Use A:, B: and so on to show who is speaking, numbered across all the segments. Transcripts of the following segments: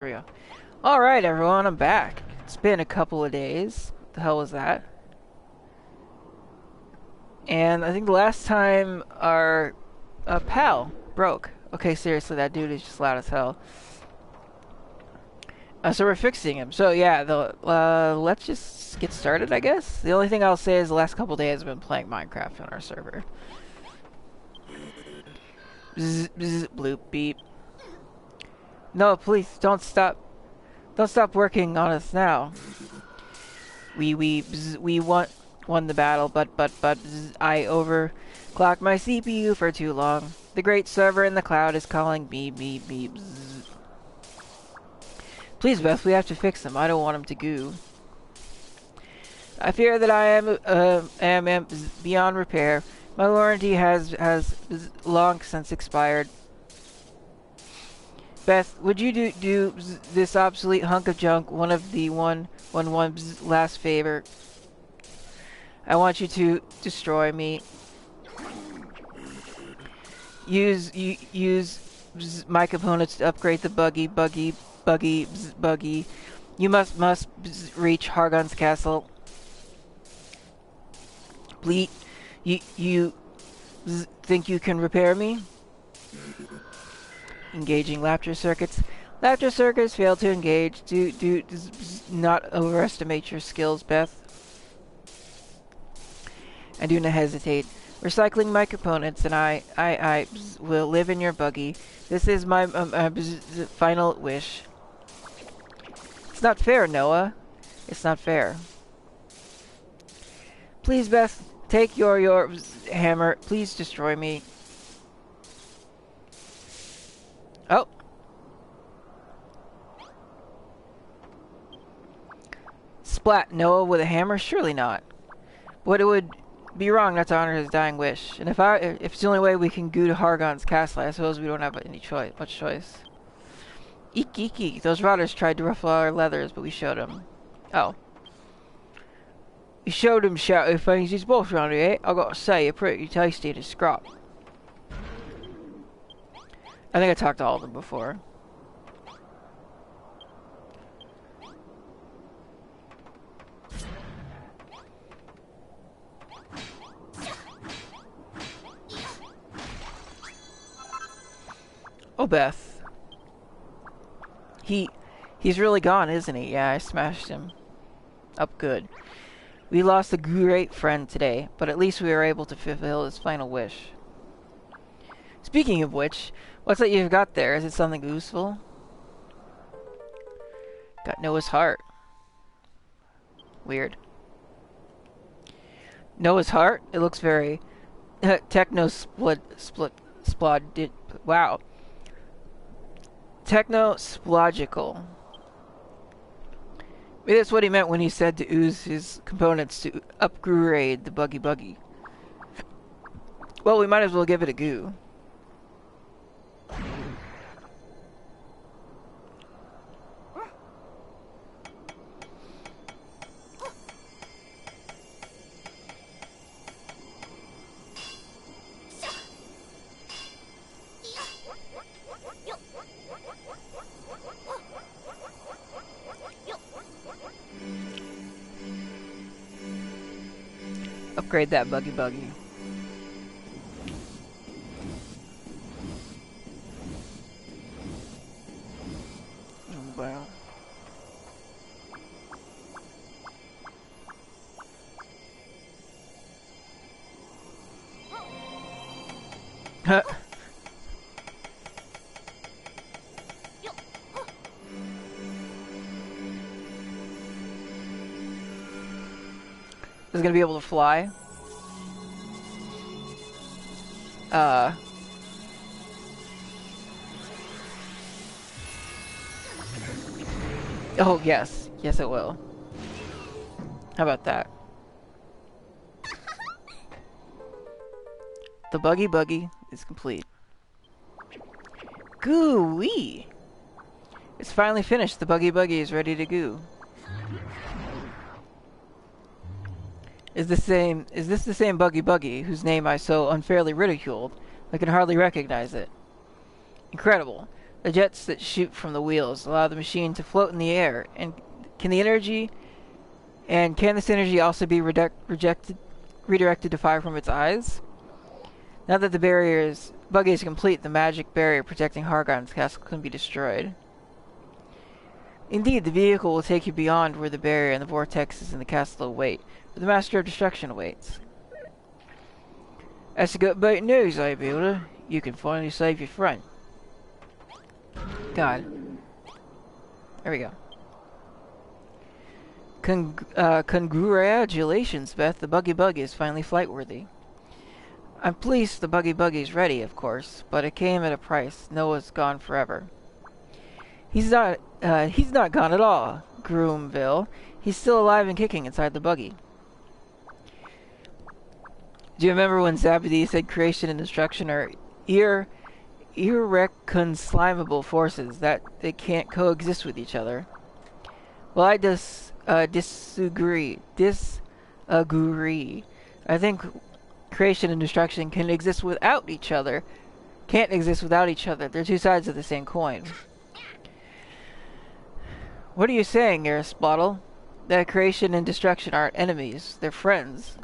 A: There we go. Alright, everyone, I'm back. It's been a couple of days. What the hell was that? And I think the last time our pal broke. Okay, seriously, that dude is just loud as hell. So we're fixing him. So yeah, let's just get started, I guess. The only thing I'll say is the last couple of days I've been playing Minecraft on our server. Bzz, bzz, bloop, beep. No, please, don't stop. Don't stop working on us now. We won the battle, but I overclocked my CPU for too long. The great server in the cloud is calling me. Please, Beth, we have to fix him. I don't want him to goo. I fear that I am beyond repair. My warranty has long since expired. Beth, would you do this obsolete hunk of junk one of the one last favor? I want you to destroy me. Use my components to upgrade the buggy. You must reach Hargon's castle. Please, you think you can repair me? Engaging Laughter Circuits. Laughter Circuits fail to engage. Do not overestimate your skills, Beth. I do not hesitate. Recycling my components, and I will live in your buggy. This is my final wish. It's not fair, Noah. It's not fair. Please, Beth, take your hammer. Please destroy me. Oh. Splat Noah with a hammer? Surely not. But it would be wrong not to honor his dying wish. And if it's the only way we can go to Hargon's castle, I suppose we don't have much choice. Eek, eek, eek. Those rotters tried to ruffle our leathers, but we showed them. Oh. We showed them shouty things. It's both around here, eh? I gotta say, you're pretty tasty to scrap. I think I talked to all of them before. Oh, Beth. He's really gone, isn't he? Yeah, I smashed him up good. We lost a great friend today, but at least we were able to fulfill his final wish. Speaking of which, what's that you've got there? Is it something useful? Got Noah's heart. Weird. Noah's heart? It looks very wow. Technosplogical. Maybe that's what he meant when he said to use his components to upgrade the buggy. Well, we might as well give it a go. Upgrade that buggy. Wow. Is gonna be able to fly. Oh, yes. Yes, it will. How about that? The buggy is complete. Goo-wee! It's finally finished. The buggy is ready to goo. Is this the same Buggy whose name I so unfairly ridiculed? I can hardly recognize it. Incredible. The jets that shoot from the wheels allow the machine to float in the air. And can this energy also be redirected to fire from its eyes? Now that the buggy is complete, the magic barrier protecting Hargon's castle can be destroyed. Indeed, the vehicle will take you beyond where the barrier and the vortexes in the castle await, where the Master of Destruction awaits. That's a good bit of news, eh, Builder? You can finally save your friend. God. There we go. Congratulations, Beth. The Buggy is finally flight-worthy. I'm pleased the Buggy is ready, of course, but it came at a price. Noah's gone forever. He's not gone at all, Groomville. He's still alive and kicking inside the buggy. Do you remember when Zabadi said creation and destruction are irreconcilable forces, that they can't coexist with each other? Well, I disagree. I think creation and destruction can't exist without each other. They're two sides of the same coin. What are you saying, Aristotle? That creation and destruction aren't enemies, they're friends.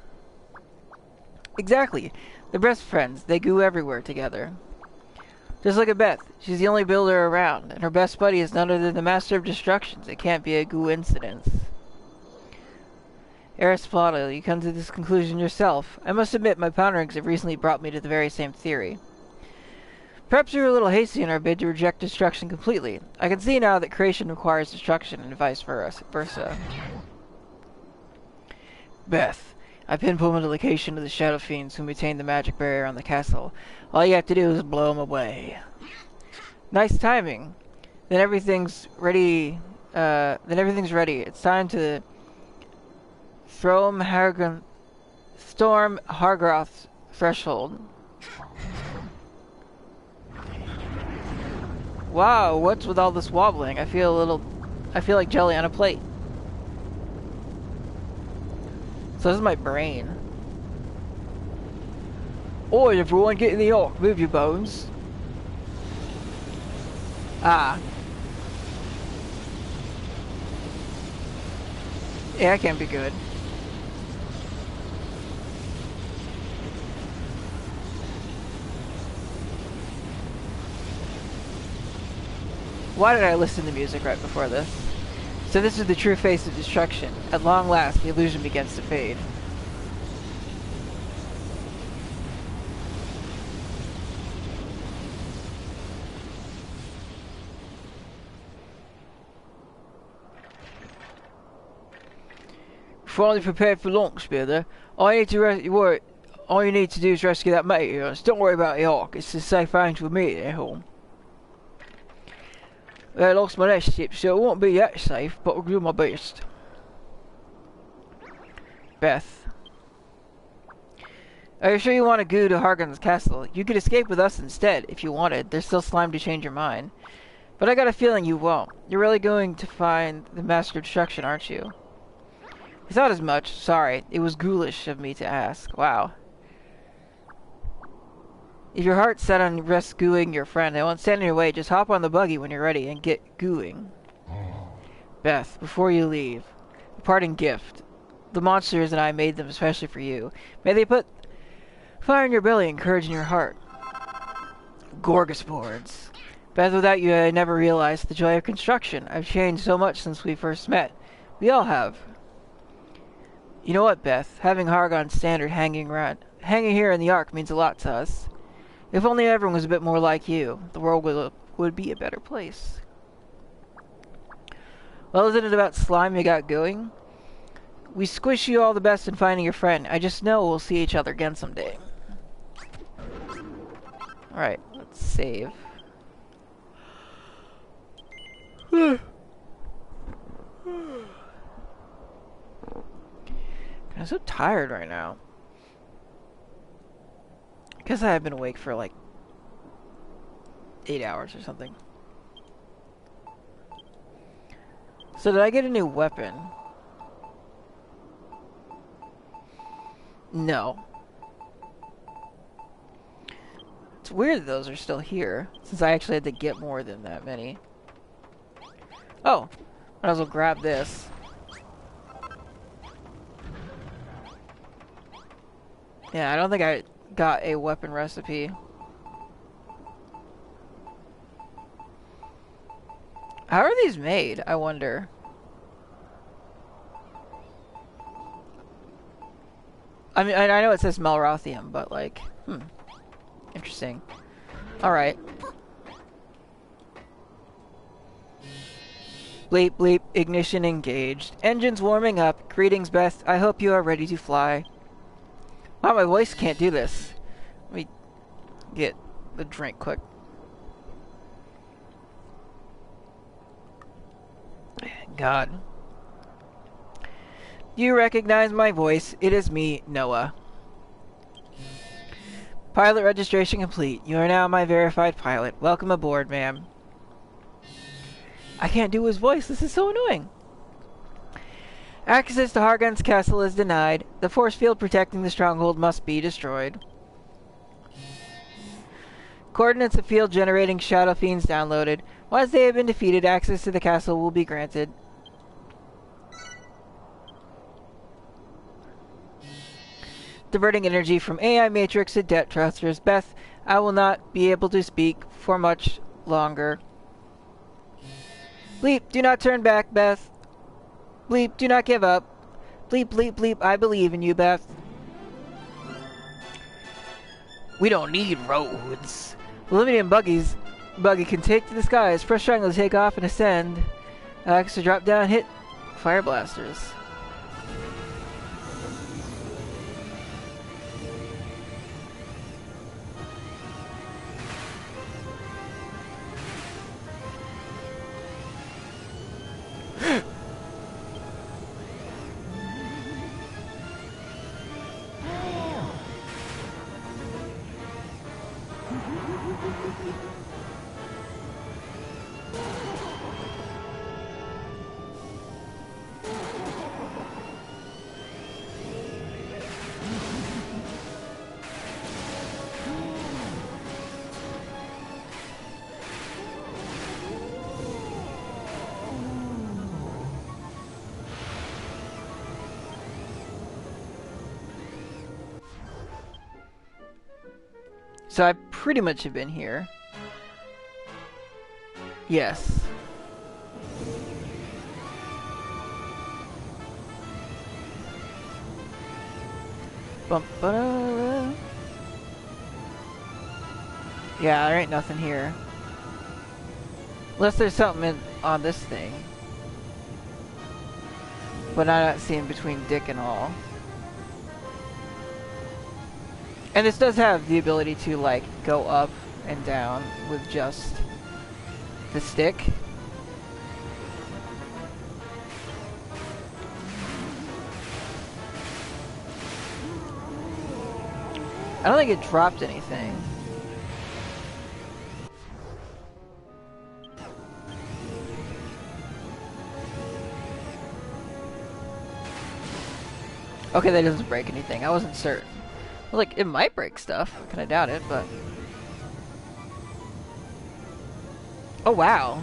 A: Exactly. They're best friends. They go everywhere together. Just look at Beth. She's the only builder around, and her best buddy is none other than the Master of Destructions. It can't be a coincidence. Aristotle, you come to this conclusion yourself. I must admit, my ponderings have recently brought me to the very same theory. Perhaps we were a little hasty in our bid to reject destruction completely. I can see now that creation requires destruction and vice versa. Beth, I pinpointed the location of the Shadow Fiends who maintain the magic barrier on the castle. All you have to do is blow them away. Nice timing. Then everything's ready. It's time to storm Hargroth's threshold. Wow, what's with all this wobbling? I feel like jelly on a plate. So this is my brain. Oi, everyone, get in the ark. Move your bones. Ah. Yeah, that can't be good. Why did I listen to music right before this? So this is the true face of destruction. At long last, the illusion begins to fade. Finally prepared for launch, Builder. All you need to do is rescue that mate of yours. Don't worry about the ark. It's a safe range with me at home. I lost my nest ship, so it won't be that safe, but I'll do my best. Beth. Are you sure you want to go to Hargon's castle? You could escape with us instead, if you wanted. There's still slime to change your mind. But I got a feeling you won't. You're really going to find the Master of Destruction, aren't you? I thought as much. Sorry. It was ghoulish of me to ask. Wow. If your heart's set on rescuing your friend, I won't stand in your way. Just hop on the buggy when you're ready and get gooing. Beth, before you leave, a parting gift. The monsters and I made them especially for you. May they put fire in your belly and courage in your heart. Gorgas boards. Beth, without you, I never realized the joy of construction. I've changed so much since we first met. We all have. You know what, Beth? Having Hargon Standard hanging here in the Ark means a lot to us. If only everyone was a bit more like you, the world would be a better place. Well, isn't it about slime you got going? We squish you all the best in finding your friend. I just know we'll see each other again someday. Alright, let's save. I'm so tired right now. I guess I have been awake for like 8 hours or something. So did I get a new weapon? No. It's weird that those are still here, since I actually had to get more than that many. Oh, might as well grab this. Yeah, I don't think I got a weapon recipe. How are these made, I wonder? I mean, I know it says Melrothium, but like, interesting. Alright. Bleep, bleep, ignition engaged. Engines warming up. Greetings, Beth. I hope you are ready to fly. Wow, my voice can't do this. Let me get the drink quick. God. You recognize my voice. It is me, Noah. Pilot registration complete. You are now my verified pilot. Welcome aboard, ma'am. I can't do his voice. This is so annoying. Access to Hargon's castle is denied. The force field protecting the stronghold must be destroyed. Coordinates of field generating shadow fiends downloaded. Once they have been defeated, access to the castle will be granted. Diverting energy from AI Matrix to debt trusters. Beth, I will not be able to speak for much longer. Bleep, do not turn back, Beth. Bleep, do not give up. Bleep, bleep, bleep, I believe in you, Beth. We don't need roads. Aluminum buggy can take to the skies. Press triangle to take off and ascend. X to drop down, hit fire blasters. So I pretty much have been here. Yes. Bum-ba-da-da. Yeah, there ain't nothing here. Unless there's something on this thing. But I'm not seeing between Dick and all. And this does have the ability to, like, go up and down with just the stick. I don't think it dropped anything. Okay, that doesn't break anything. I wasn't certain. Like, it might break stuff. I kinda doubt it, but... Oh, wow.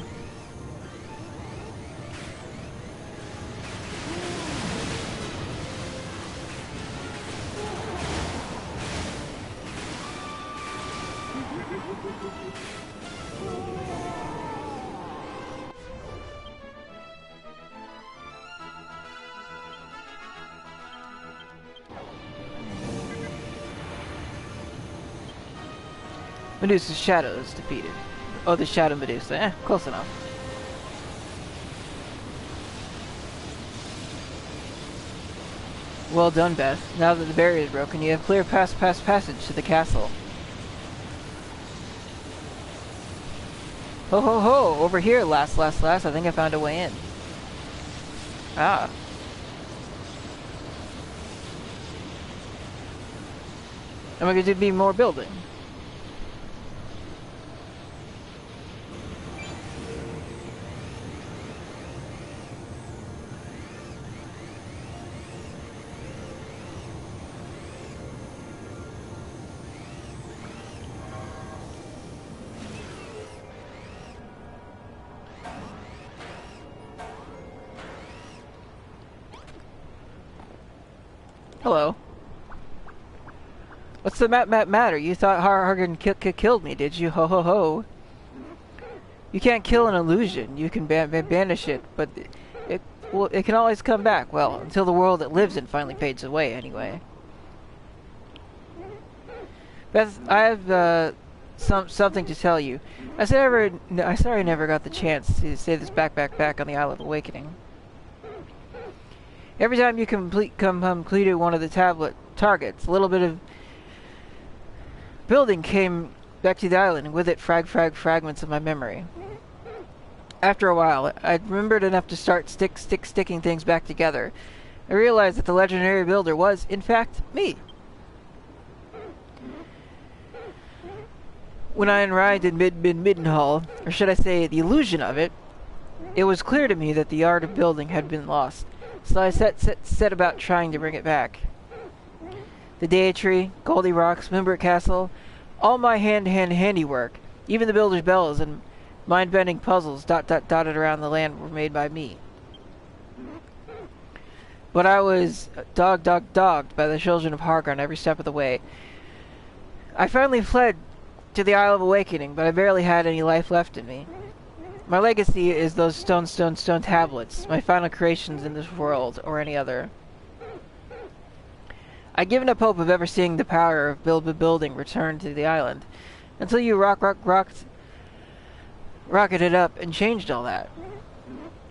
A: Medusa's shadow is defeated. Oh, the Shadow Medusa. Close enough. Well done, Beth. Now that the barrier is broken, you have clear passage to the castle. Ho ho ho! Over here, last, I think I found a way in. Ah. Am I going to be more building? Hello. What's the matter? You thought Hargan killed me, did you? Ho ho ho. You can't kill an illusion. You can banish it, but it can always come back. Well, until the world it lives in finally fades away, anyway. Beth, I have something to tell you. I sorry I never got the chance to say this back on the Isle of Awakening. Every time you completed one of the tablet targets, a little bit of building came back to the island, and with it fragments of my memory. After a while, I remembered enough to start sticking things back together. I realized that the legendary builder was, in fact, me. When I arrived in Middenhall, or should I say the illusion of it, it was clear to me that the art of building had been lost. So I set about trying to bring it back. The Day-Tree, Goldie Rocks, Mimbert Castle, all my handiwork, even the builder's bells and mind-bending puzzles dotted around the land were made by me. But I was dogged by the children of Hargon every step of the way. I finally fled to the Isle of Awakening, but I barely had any life left in me. My legacy is those stone tablets, my final creations in this world, or any other. I'd given up hope of ever seeing the power of building return to the island, until you rocketed it up and changed all that.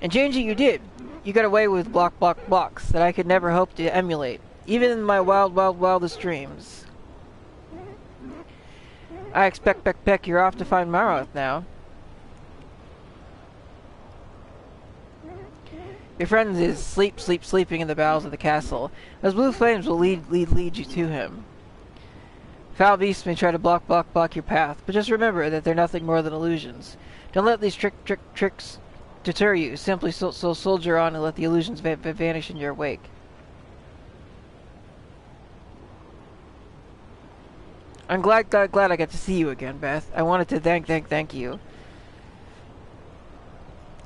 A: And change it you did. You got away with blocks that I could never hope to emulate, even in my wildest dreams. I expect Beck you're off to find Maroth now. Your friend is sleeping in the bowels of the castle. Those blue flames will lead you to him. Foul beasts may try to block your path, but just remember that they're nothing more than illusions. Don't let these tricks deter you. Simply soldier on and let the illusions vanish in your wake. I'm glad I got to see you again, Beth. I wanted to thank you.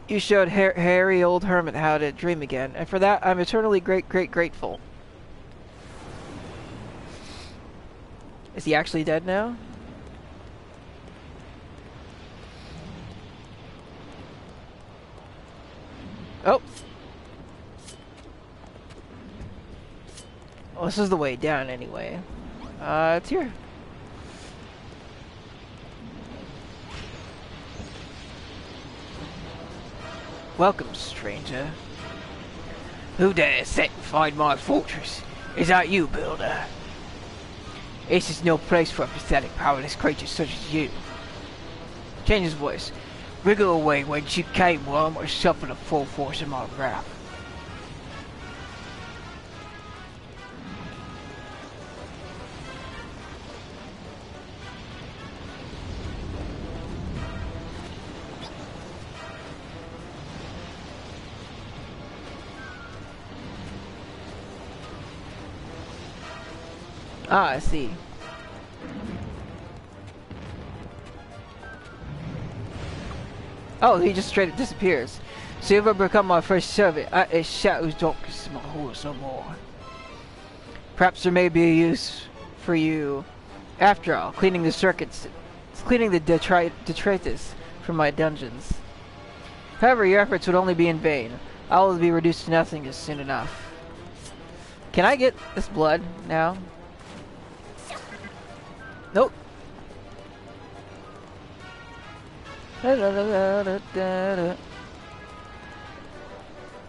A: You showed hairy old hermit how to dream again, and for that I'm eternally grateful. Is he actually dead now? Oh! Well, this is the way down anyway. It's here. Welcome, stranger. Who dares set and find my fortress? Is that you, builder? This is no place for a pathetic, powerless creature such as you. Change his voice. Wriggle away whence you came, worm, or suffer the full force of my wrath. Ah, I see. Oh, he just straight up disappears. So you've become my first servant. It shadows darkness my horse no more. Perhaps there may be a use for you. After all, cleaning the detritus from my dungeons. However, your efforts would only be in vain. I will be reduced to nothingness soon enough. Can I get this blood now? Nope.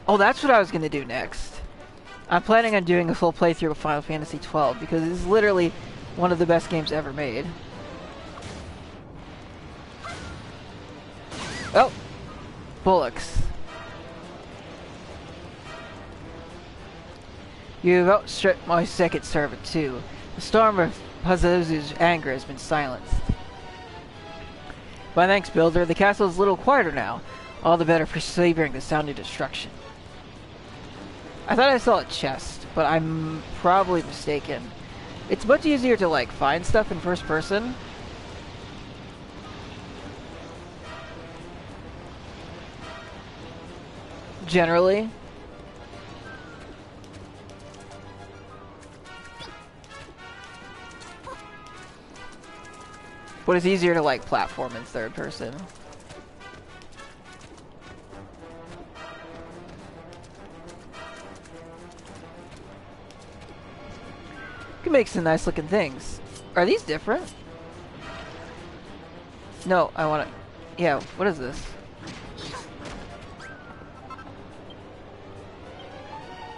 A: Oh, that's what I was gonna do next. I'm planning on doing a full playthrough of Final Fantasy XII because it is literally one of the best games ever made. Oh! Bullocks. You've outstripped my second servant too. The storm of Pazuzu's anger has been silenced. My thanks, builder. The castle is a little quieter now. All the better for savoring the sound of destruction. I thought I saw a chest, but I'm probably mistaken. It's much easier to, like, find stuff in first person. Generally. But it's easier to like platform in third person. You can make some nice looking things. Are these different? No, I want to... Yeah, what is this?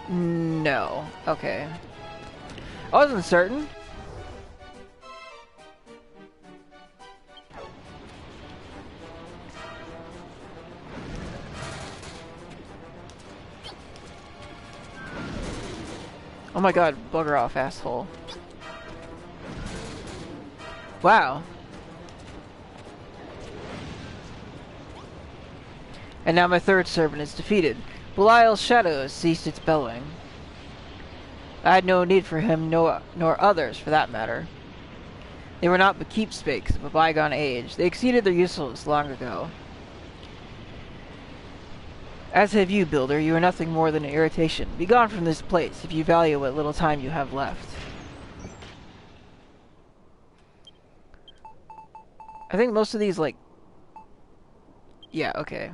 A: No. Okay. I wasn't certain. Oh my god, bugger off, asshole. Wow. And now my third servant is defeated. Belial's shadow has ceased its bellowing. I had no need for him, nor others, for that matter. They were not but keepsakes of a bygone age. They exceeded their usefulness long ago. As have you, Builder. You are nothing more than an irritation. Be gone from this place, if you value what little time you have left. I think most of these, like... Yeah, okay.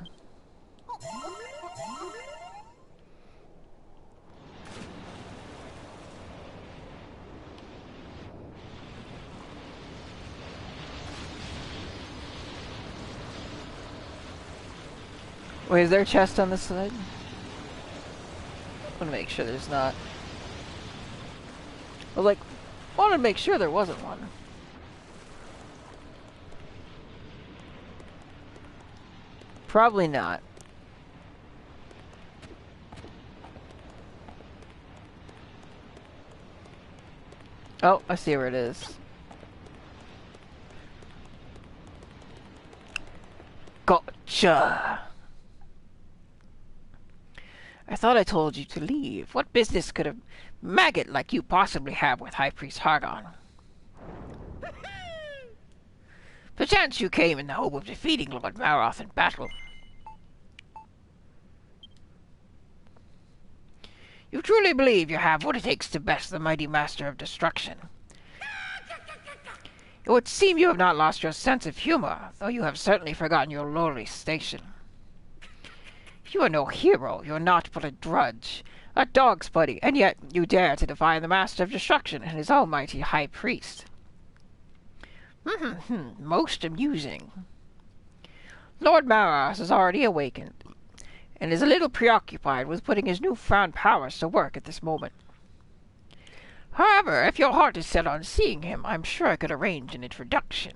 A: Wait, is there a chest on this side? I want to make sure there's not. I was like, I wanted to make sure there wasn't one. Probably not. Oh, I see where it is. Gotcha! I thought I told you to leave. What business could a maggot like you possibly have with High Priest Hargon? Perchance you came in the hope of defeating Lord Maroth in battle. You truly believe you have what it takes to best the mighty Master of Destruction. It would seem you have not lost your sense of humor, though you have certainly forgotten your lowly station. You are no hero, you are not but a drudge, a dog's buddy, and yet you dare to defy the Master of Destruction and his almighty High Priest. Most amusing. Lord Maroth has already awakened, and is a little preoccupied with putting his new-found powers to work at this moment. However, if your heart is set on seeing him, I'm sure I could arrange an introduction.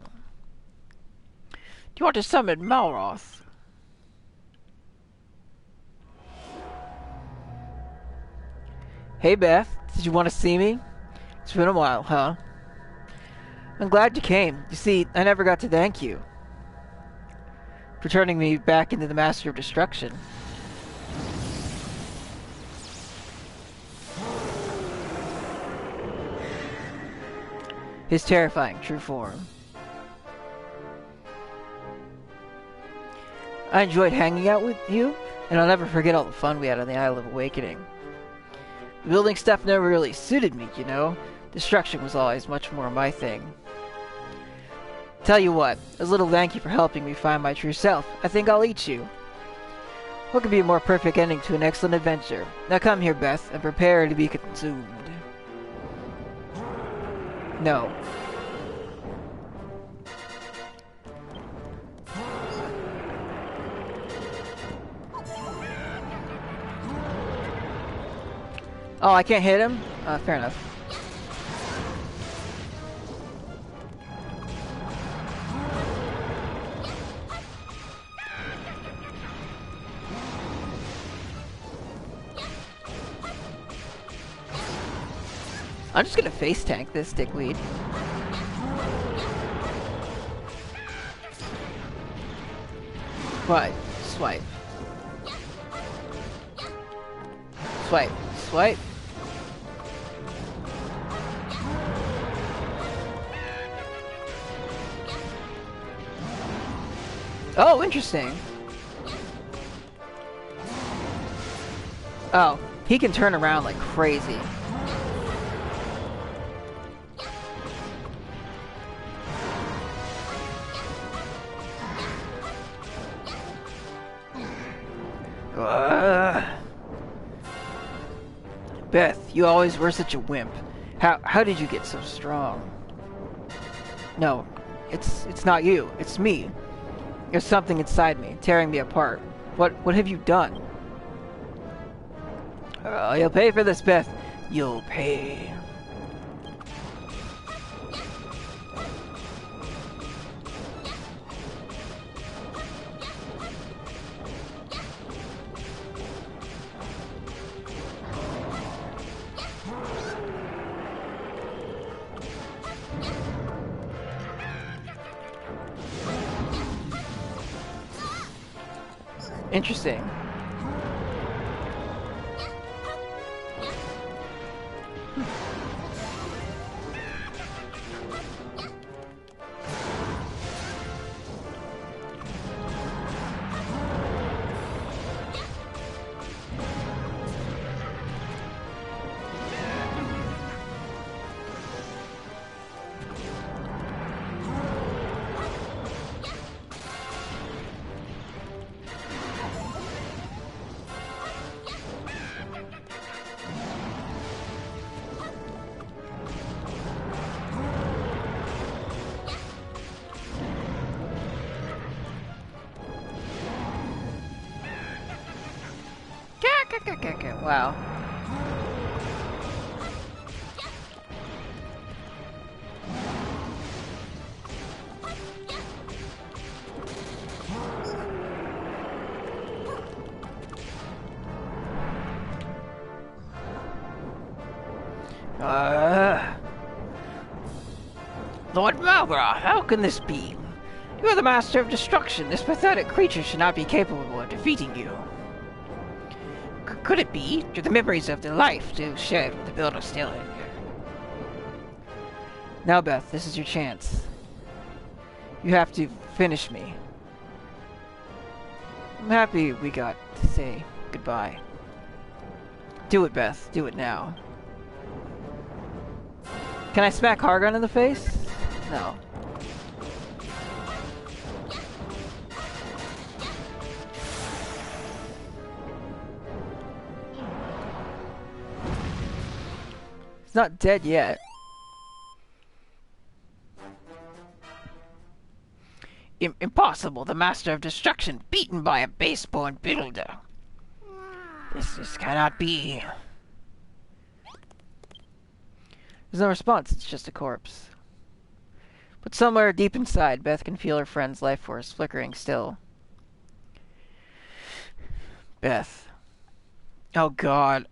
A: Do you want to summon Maroth? Hey Beth, did you want to see me? It's been a while, huh? I'm glad you came. You see, I never got to thank you for turning me back into the Master of Destruction. His terrifying true form. I enjoyed hanging out with you, and I'll never forget all the fun we had on the Isle of Awakening. The building stuff never really suited me, you know. Destruction was always much more my thing. Tell you what, as a little thank you for helping me find my true self, I think I'll eat you. What could be a more perfect ending to an excellent adventure? Now come here, Beth, and prepare to be consumed. No. Oh, I can't hit him? Fair enough. I'm just gonna face tank this dickweed. Swipe, swipe. Swipe, swipe. Oh, interesting. Oh, he can turn around like crazy. Ugh. Beth, you always were such a wimp. How did you get so strong? No, it's not you. It's me. There's something inside me, tearing me apart. What have you done? You'll pay for this, Beth. You'll pay. Interesting. Wow. Lord Malgra, how can this be? You are the Master of Destruction. This pathetic creature should not be capable of defeating you. Could it be? Do the memories of the life to shared with the builder still in here? Now, Beth, this is your chance. You have to finish me. I'm happy we got to say goodbye. Do it, Beth. Do it now. Can I smack Hargon in the face? No. He's not dead yet. Impossible. The Master of Destruction beaten by a base-born builder. This cannot be. There's no response. It's just a corpse. But somewhere deep inside, Beth can feel her friend's life force flickering still. Beth. Oh God.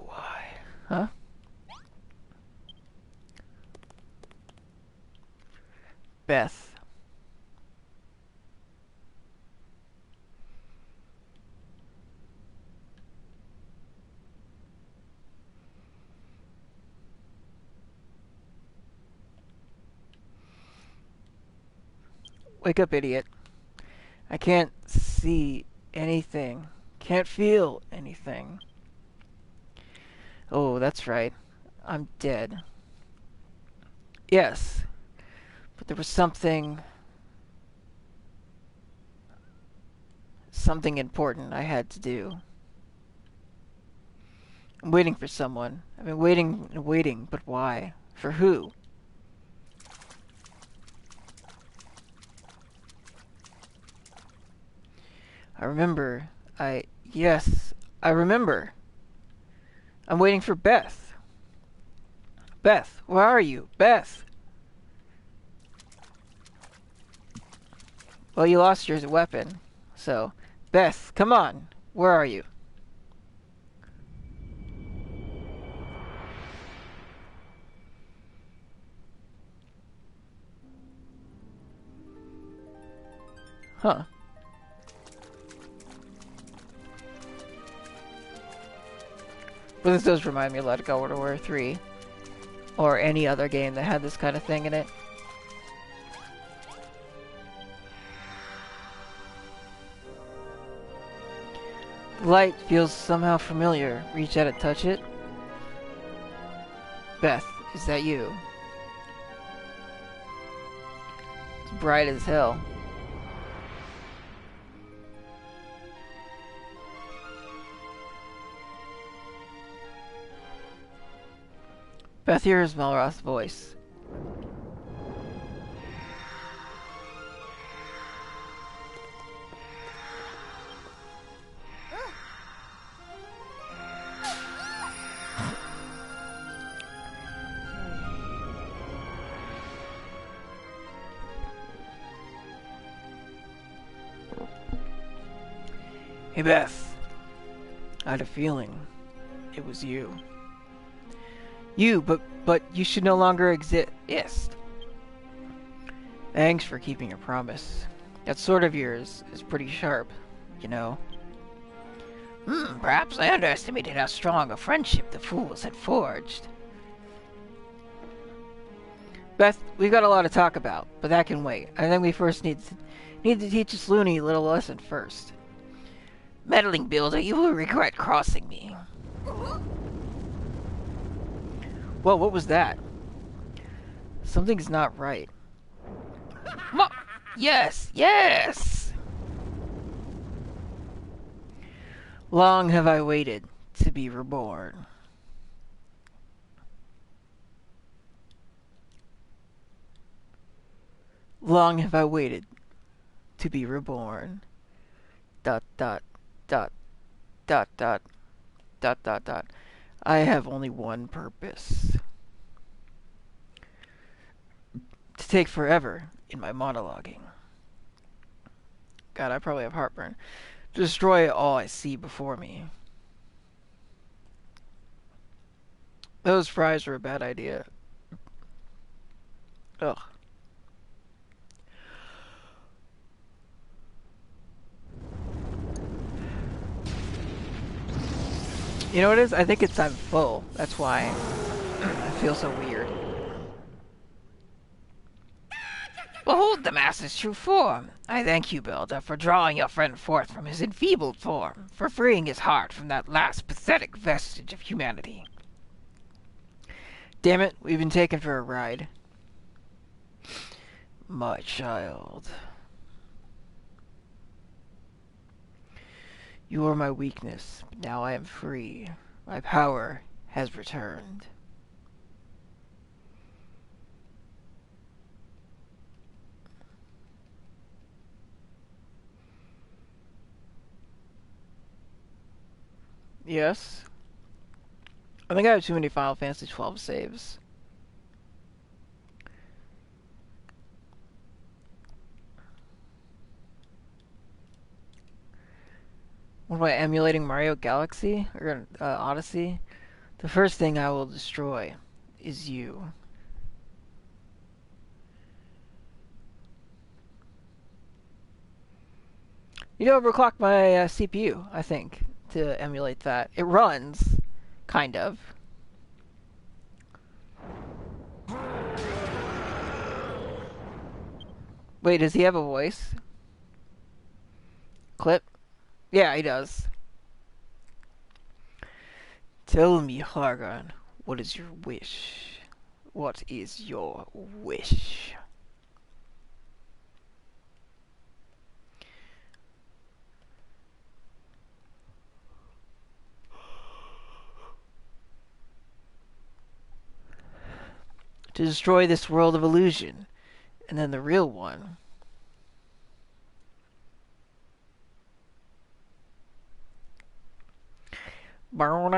A: Why? Huh? Beth. Wake up, idiot. I can't see anything. Can't feel anything. Oh, that's right. I'm dead. Yes. But there was something important I had to do. I'm waiting for someone. I've been waiting and waiting, but why? For who? I remember. Yes, I remember. I'm waiting for Beth. Beth, where are you? Beth! Well, you lost your weapon. So, Beth, come on. Where are you? Huh. But this does remind me of Let It Go World War 3. Or any other game that had this kind of thing in it. The light feels somehow familiar. Reach out and touch it. Beth, is that you? It's bright as hell. Beth hears Malroth's voice. Hey Beth, I had a feeling it was you. You, but you should no longer exist. Thanks for keeping your promise. That sword of yours is pretty sharp, you know. Perhaps I underestimated how strong a friendship the fools had forged. Beth, we've got a lot to talk about, but that can wait. I think we first need to teach this loony a little lesson first. Meddling builder, you will regret crossing me. Whoa, what was that? Something's not right. Yes, yes! Long have I waited to be reborn. Long have I waited to be reborn. Dot, dot, dot, dot, dot, dot, dot, dot. I have only one purpose. To take forever in my monologuing. God, I probably have heartburn. To destroy all I see before me. Those fries were a bad idea. Ugh. You know what it is? I think it's I'm full. That's why I feel so weird. Behold the Master's true form. I thank you, Builder, for drawing your friend forth from his enfeebled form, for freeing his heart from that last pathetic vestige of humanity. Damn it, we've been taken for a ride. My child. You were my weakness, but now I am free. My power has returned. Yes. I think I have too many Final Fantasy XII saves. What am I emulating Mario Galaxy or Odyssey? The first thing I will destroy is you. You know, overclock my CPU, I think, to emulate that. It runs, kind of. Wait, does he have a voice? Clip? Yeah, he does. Tell me, Hargon, what is your wish? What is your wish? To destroy this world of illusion, and then the real one. I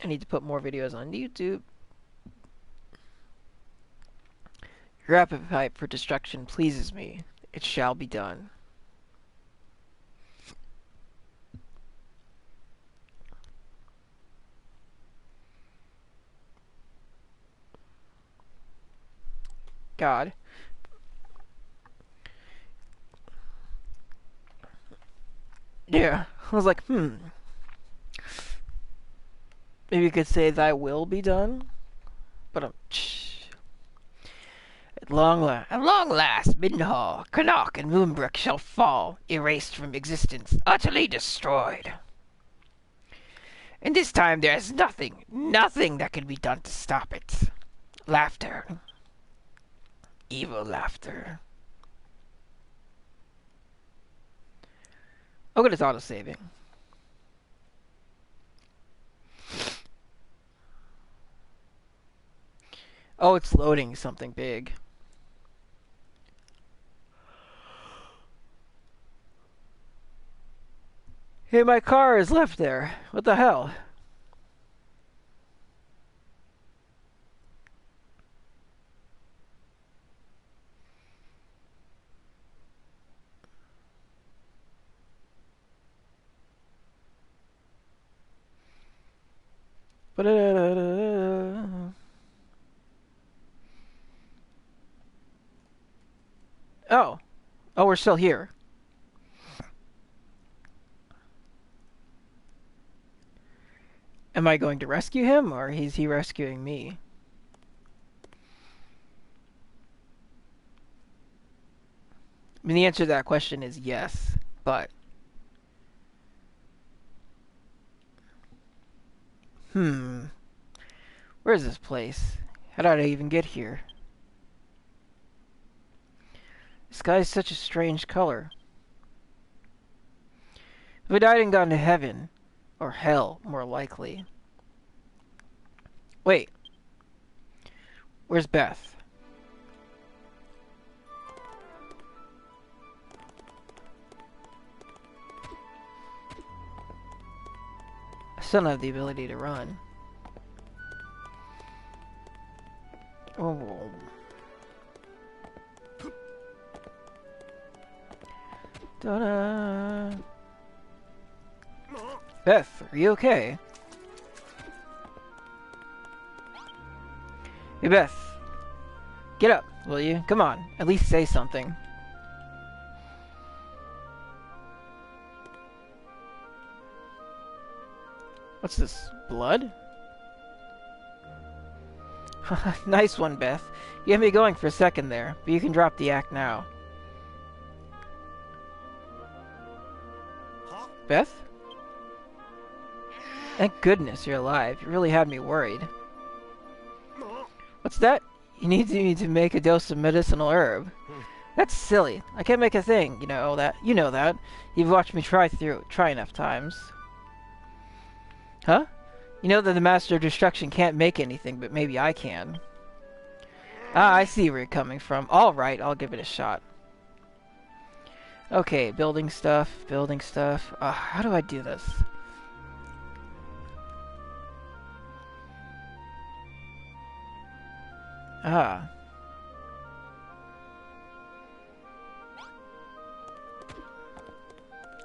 A: need to put more videos on YouTube. Your appetite for destruction pleases me. It shall be done. God. Yeah, I was like, Maybe you could say thy will be done? But at long last, Middenhall, Karnak, and Moonbrook shall fall, erased from existence, utterly destroyed. And this time there is nothing that can be done to stop it. Laughter. Evil laughter. Oh, good, it's auto-saving. Oh, it's loading something big. Hey, my car is left there. What the hell? Oh. Oh, we're still here. Am I going to rescue him, or is he rescuing me? I mean, the answer to that question is yes, but... Where is this place? How did I even get here? The sky is such a strange color. If I died and gone to heaven, or hell, more likely. Wait. Where's Beth? I still don't have the ability to run. Oh. Da-da. Beth, are you okay? Hey, Beth. Get up, will you? Come on, at least say something. What's this? Blood? Nice one, Beth. You had me going for a second there, but you can drop the act now. Beth? Thank goodness you're alive. You really had me worried. What's that? You need me to make a dose of medicinal herb. That's silly. I can't make a thing. You know that. You know that. You've watched me try enough times. Huh? You know that the Master of Destruction can't make anything, but maybe I can. Ah, I see where you're coming from. Alright, I'll give it a shot. Okay, building stuff, building stuff. How do I do this? Ah.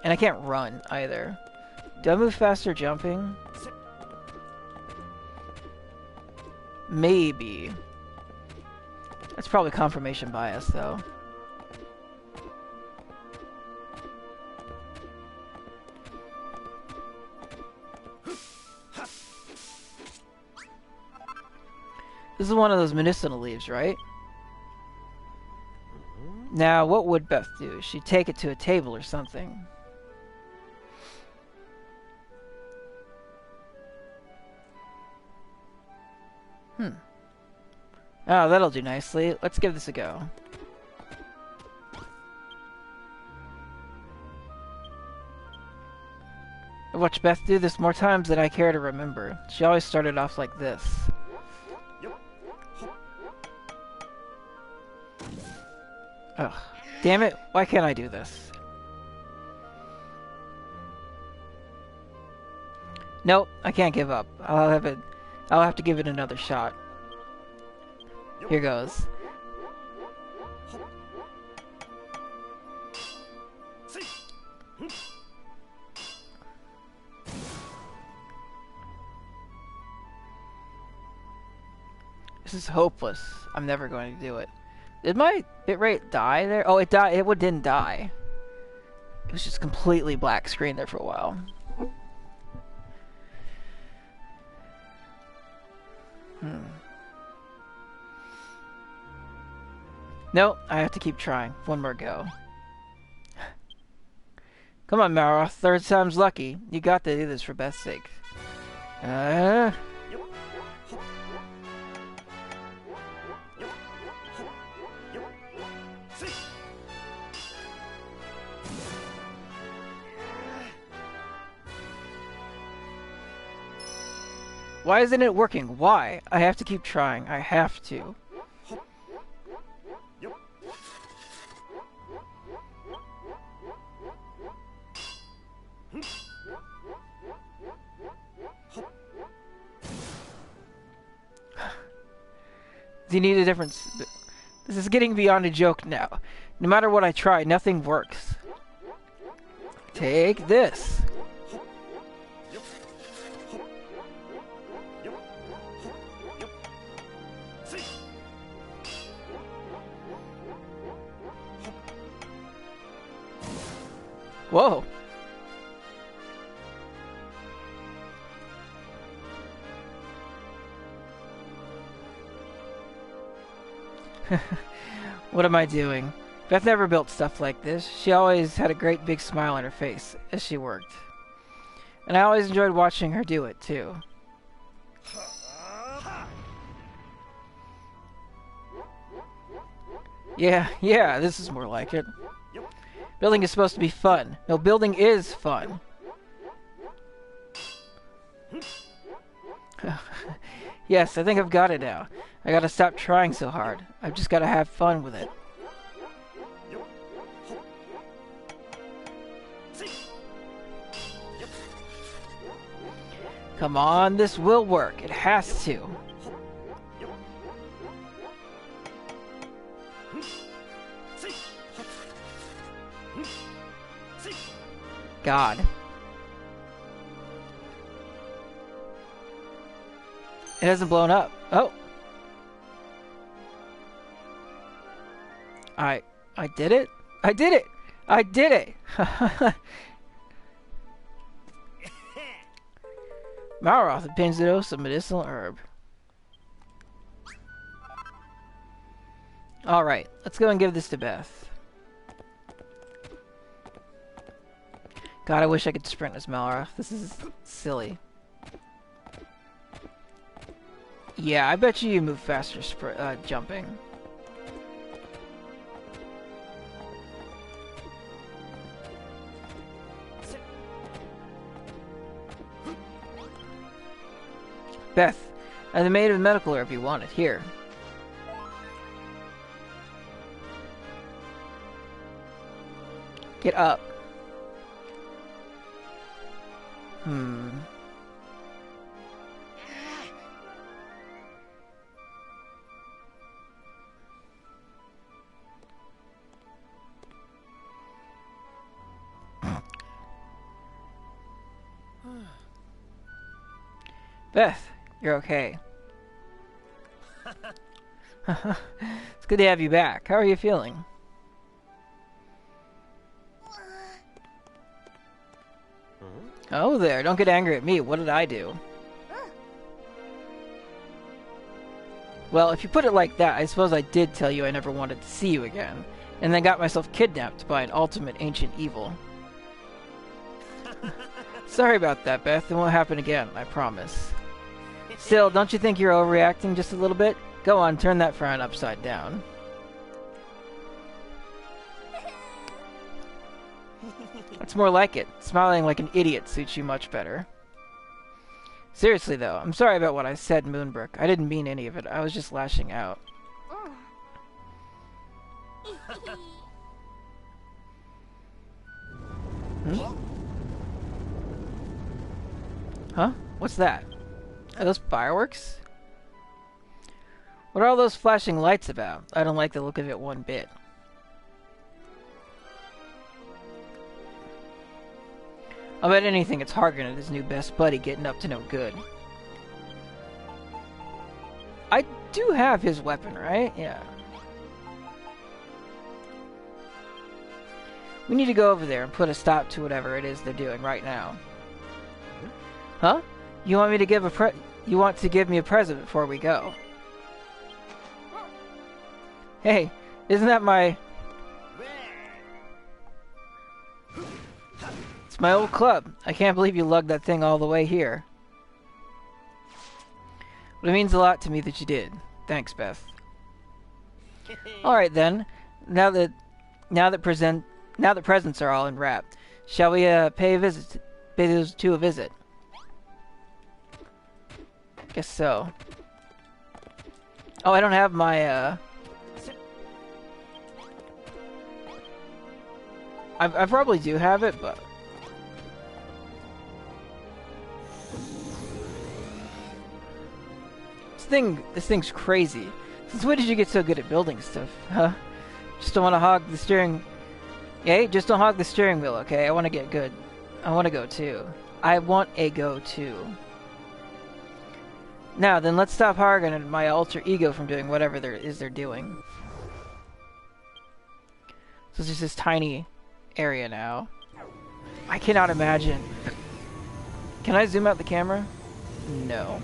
A: And I can't run, either. Do I move faster jumping? Maybe. That's probably confirmation bias, though. This is one of those medicinal leaves, right? Now, what would Beth do? She'd take it to a table or something. Oh, that'll do nicely. Let's give this a go. I've watched Beth do this more times than I care to remember. She always started off like this. Ugh. Damn it, why can't I do this? Nope, I can't give up. I'll have to give it another shot. Here goes. This is hopeless. I'm never going to do it. Did my bitrate die there? Oh, it died. It didn't die. It was just completely black screen there for a while. Nope, I have to keep trying. One more go. Come on, Mara. Third time's lucky. You got to do this for Beth's sake. Why isn't it working? Why? I have to keep trying. I have to. Do you need a different... This is getting beyond a joke now. No matter what I try, nothing works. Take this. Whoa. What am I doing? Beth never built stuff like this. She always had a great big smile on her face as she worked. And I always enjoyed watching her do it, too. Yeah, this is more like it. Building is supposed to be fun. No, building is fun. Yes, I think I've got it now. I gotta stop trying so hard. I've just gotta have fun with it. Come on, this will work. It has to. God. It hasn't blown up. Oh. I did it? I did it! I did it! Malroth, the Pinzidos, a medicinal herb. Alright, let's go and give this to Beth. God, I wish I could sprint as Malroth. This is silly. Yeah, I bet you move faster jumping. Beth, I made a medical herb you wanted. Here. Get up. Beth, you're okay. It's good to have you back. How are you feeling? Oh there, don't get angry at me. What did I do? Well, if you put it like that, I suppose I did tell you I never wanted to see you again, and then got myself kidnapped by an ultimate ancient evil. Sorry about that, Beth. It won't happen again, I promise. Still, don't you think you're overreacting just a little bit? Go on, turn that frown upside down. That's more like it. Smiling like an idiot suits you much better. Seriously, though, I'm sorry about what I said, Moonbrook. I didn't mean any of it. I was just lashing out. Huh? What's that? Are those fireworks? What are all those flashing lights about? I don't like the look of it one bit. I'll bet anything it's Hargan and his new best buddy getting up to no good. I do have his weapon, right? Yeah. We need to go over there and put a stop to whatever it is they're doing right now. Huh? You want me to give you want to give me a present before we go? Hey, isn't that my... It's my old club. I can't believe you lugged that thing all the way here. But it means a lot to me that you did. Thanks, Beth. Alright then. Now that presents are all unwrapped, shall we pay those two a visit? Guess so. Oh, I don't have my, I probably do have it, but... This thing's crazy. Since when did you get so good at building stuff? Huh? Just don't want to hog the steering... Yay? Just don't hog the steering wheel, okay? I want to get good. I want to go too. I want a go too. Now, then let's stop Hargan and my alter ego from doing whatever they're doing. So it's just this tiny area now. I cannot imagine. Can I zoom out the camera? No.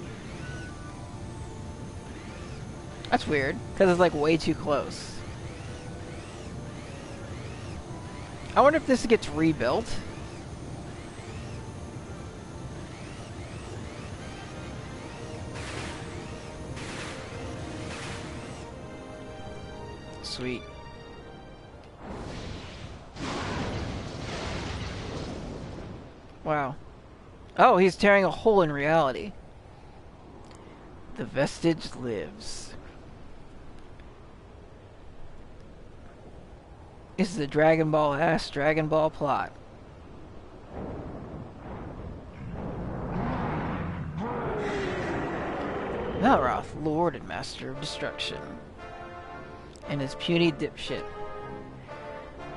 A: That's weird, because it's like way too close. I wonder if this gets rebuilt. Sweet. Wow. Oh, he's tearing a hole in reality. The vestige lives. This is the Dragon Ball-ass Dragon Ball plot. Malroth, Lord and Master of Destruction. And his puny dipshit.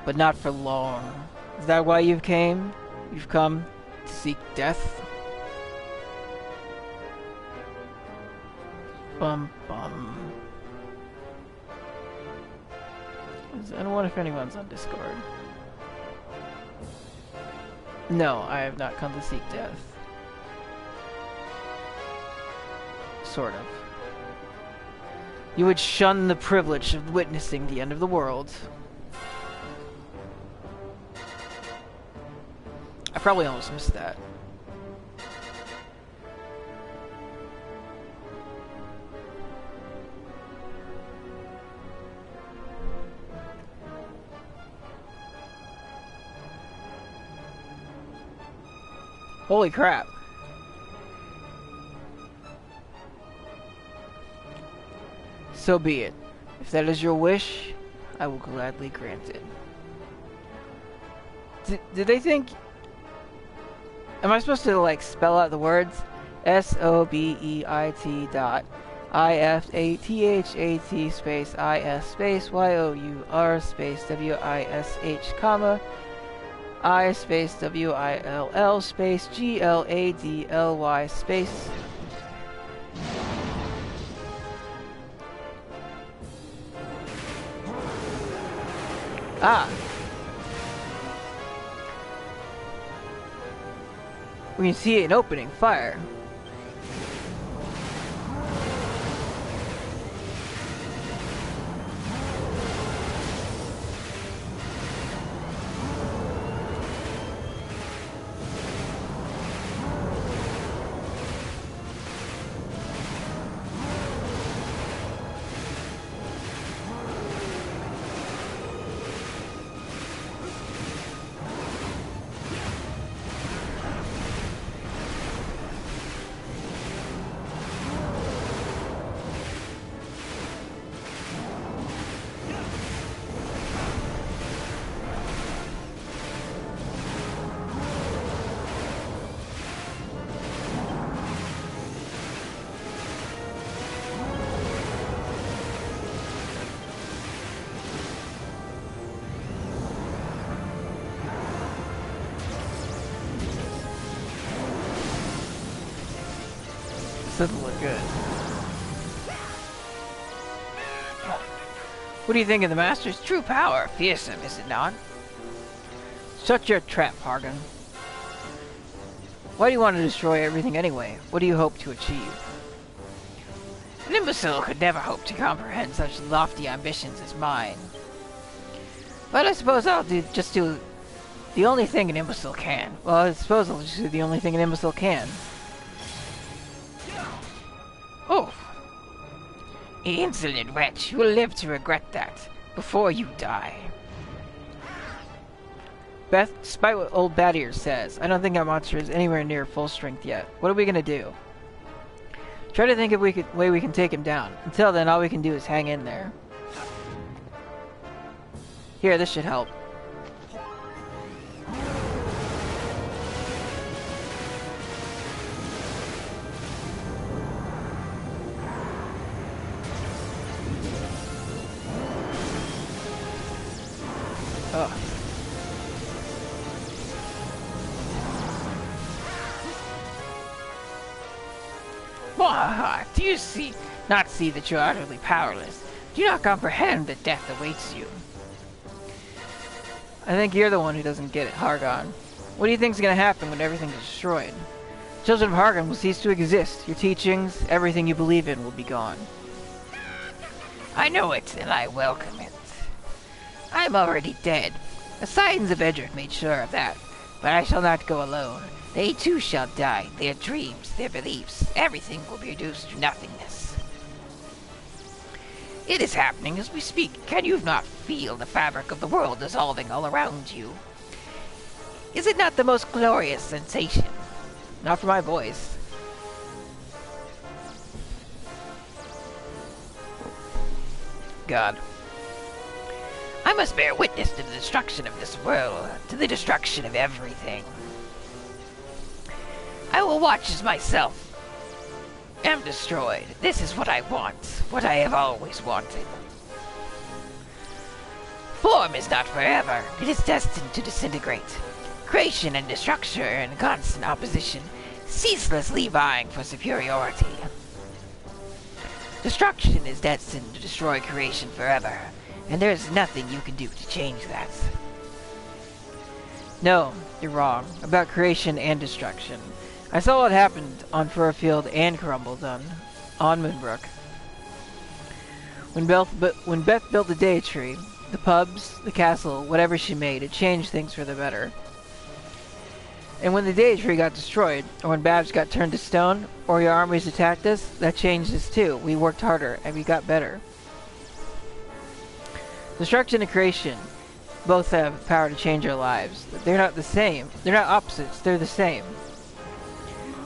A: But not for long. Is that why you've come to seek death? Bum bum. I don't wonder if anyone's on Discord. No, I have not come to seek death. Sort of. You would shun the privilege of witnessing the end of the world. I probably almost missed that. Holy crap. So be it. If that is your wish, I will gladly grant it. Did they think... Am I supposed to, like, spell out the words? SOBEIT dot IFATHAT space IS space YOUR space WISH comma I space WILL space GLADLY space we can see an opening fire. This doesn't look good. What do you think of the Master's true power? Fearsome, is it not? Shut your trap, Hargan. Why do you want to destroy everything anyway? What do you hope to achieve? An imbecile could never hope to comprehend such lofty ambitions as mine. But I suppose I'll just do the only thing an imbecile can. Well, I suppose I'll just do the only thing an imbecile can. Oh! You insolent wretch, you will live to regret that, before you die. Beth, despite what old Bad Ears says, I don't think our monster is anywhere near full strength yet. What are we gonna do? Try to think of way we can take him down. Until then, all we can do is hang in there. Here, this should help. Oh.
B: Do you not see that you're utterly powerless? Do you not comprehend that death awaits you?
A: I think you're the one who doesn't get it, Hargon. What do you think's gonna happen when everything's destroyed? Children of Hargon will cease to exist. Your teachings, everything you believe in will be gone.
B: I know it, and I welcome it. I am already dead. The Scions of Edric made sure of that, but I shall not go alone. They too shall die. Their dreams, their beliefs, everything will be reduced to nothingness. It is happening as we speak. Can you not feel the fabric of the world dissolving all around you? Is it not the most glorious sensation?
A: Not for my voice.
B: God. I must bear witness to the destruction of this world, to the destruction of everything. I will watch as myself am destroyed. This is what I want, what I have always wanted. Form is not forever. It is destined to disintegrate. Creation and destruction are in constant opposition, ceaselessly vying for superiority. Destruction is destined to destroy creation forever, and there is nothing you can do to change that.
A: No, you're wrong. About creation and destruction. I saw what happened on Furfield and Crumbledon, on Moonbrook. When Beth built the Day Tree, the pubs, the castle, whatever she made, it changed things for the better. And when the Day Tree got destroyed, or when Babs got turned to stone, or your armies attacked us, that changed us too. We worked harder, and we got better. Destruction and creation both have power to change our lives. They're not the same. They're not opposites. They're the same.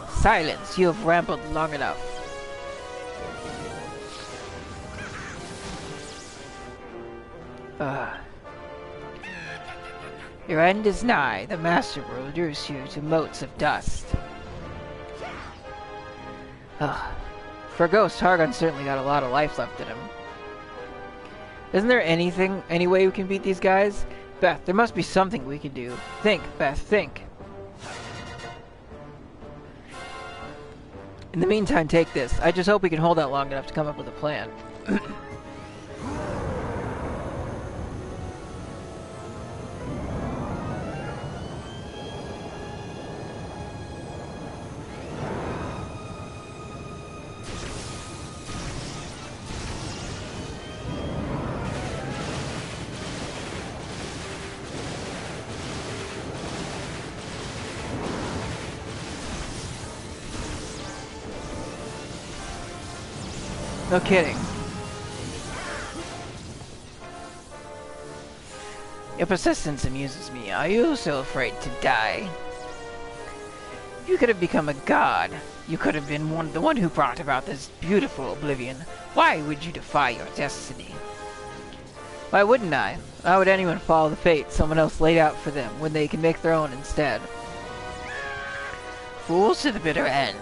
A: Silence. You have rambled long enough.
B: Your end is nigh. The Master will reduce you to motes of dust.
A: For a ghost, Hargon certainly got a lot of life left in him. Isn't there any way we can beat these guys? Beth, there must be something we can do. Think, Beth, think. In the meantime, take this. I just hope we can hold out long enough to come up with a plan. No kidding.
B: Your persistence amuses me. Are you so afraid to die? You could have become a god. You could have been the one who brought about this beautiful oblivion. Why would you defy your destiny?
A: Why wouldn't I? Why would anyone follow the fate someone else laid out for them when they can make their own instead?
B: Fools to the bitter end.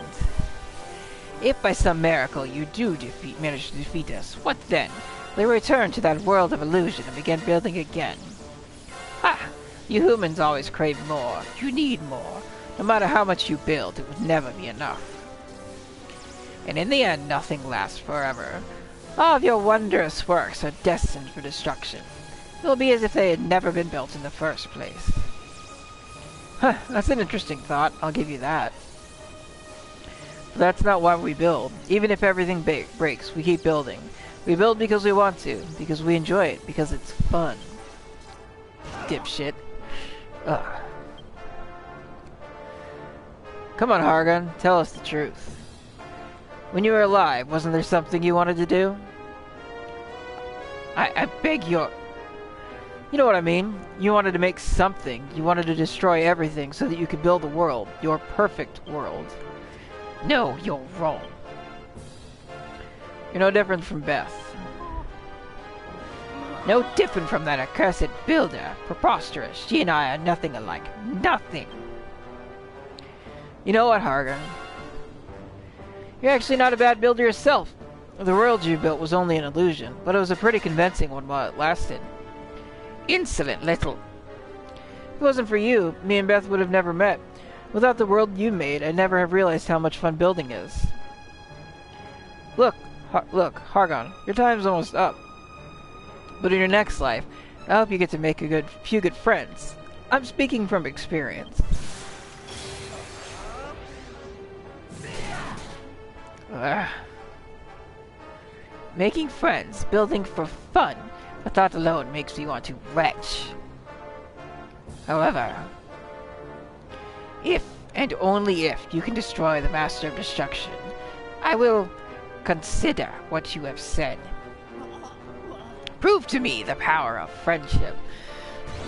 B: If by some miracle you do manage to defeat us, what then? We return to that world of illusion and begin building again. Ha! You humans always crave more. You need more. No matter how much you build, it would never be enough. And in the end, nothing lasts forever. All of your wondrous works are destined for destruction. It will be as if they had never been built in the first place.
A: Huh, that's an interesting thought. I'll give you that. That's not why we build. Even if everything breaks, we keep building. We build because we want to, because we enjoy it, because it's fun. Dipshit. Ugh. Come on, Hargon, tell us the truth. When you were alive, wasn't there something you wanted to do?
B: I beg your...
A: You know what I mean? You wanted to make something. You wanted to destroy everything so that you could build a world. Your perfect world.
B: No, you're wrong.
A: You're no different from Beth. No different from that accursed builder. Preposterous. She and I are nothing alike. Nothing. You know what, Hargon? You're actually not a bad builder yourself. The world you built was only an illusion, but it was a pretty convincing one while it lasted. Insolent little. If it wasn't for you, me and Beth would have never met. Without the world you made, I'd never have realized how much fun building is. Look, Hargon, your time's almost up. But in your next life, I hope you get to make a few good friends. I'm speaking from experience. Making friends, building for fun, the thought alone makes me want to retch. However, if and only if you can destroy the Master of Destruction, I will consider what you have said. Prove to me the power of friendship.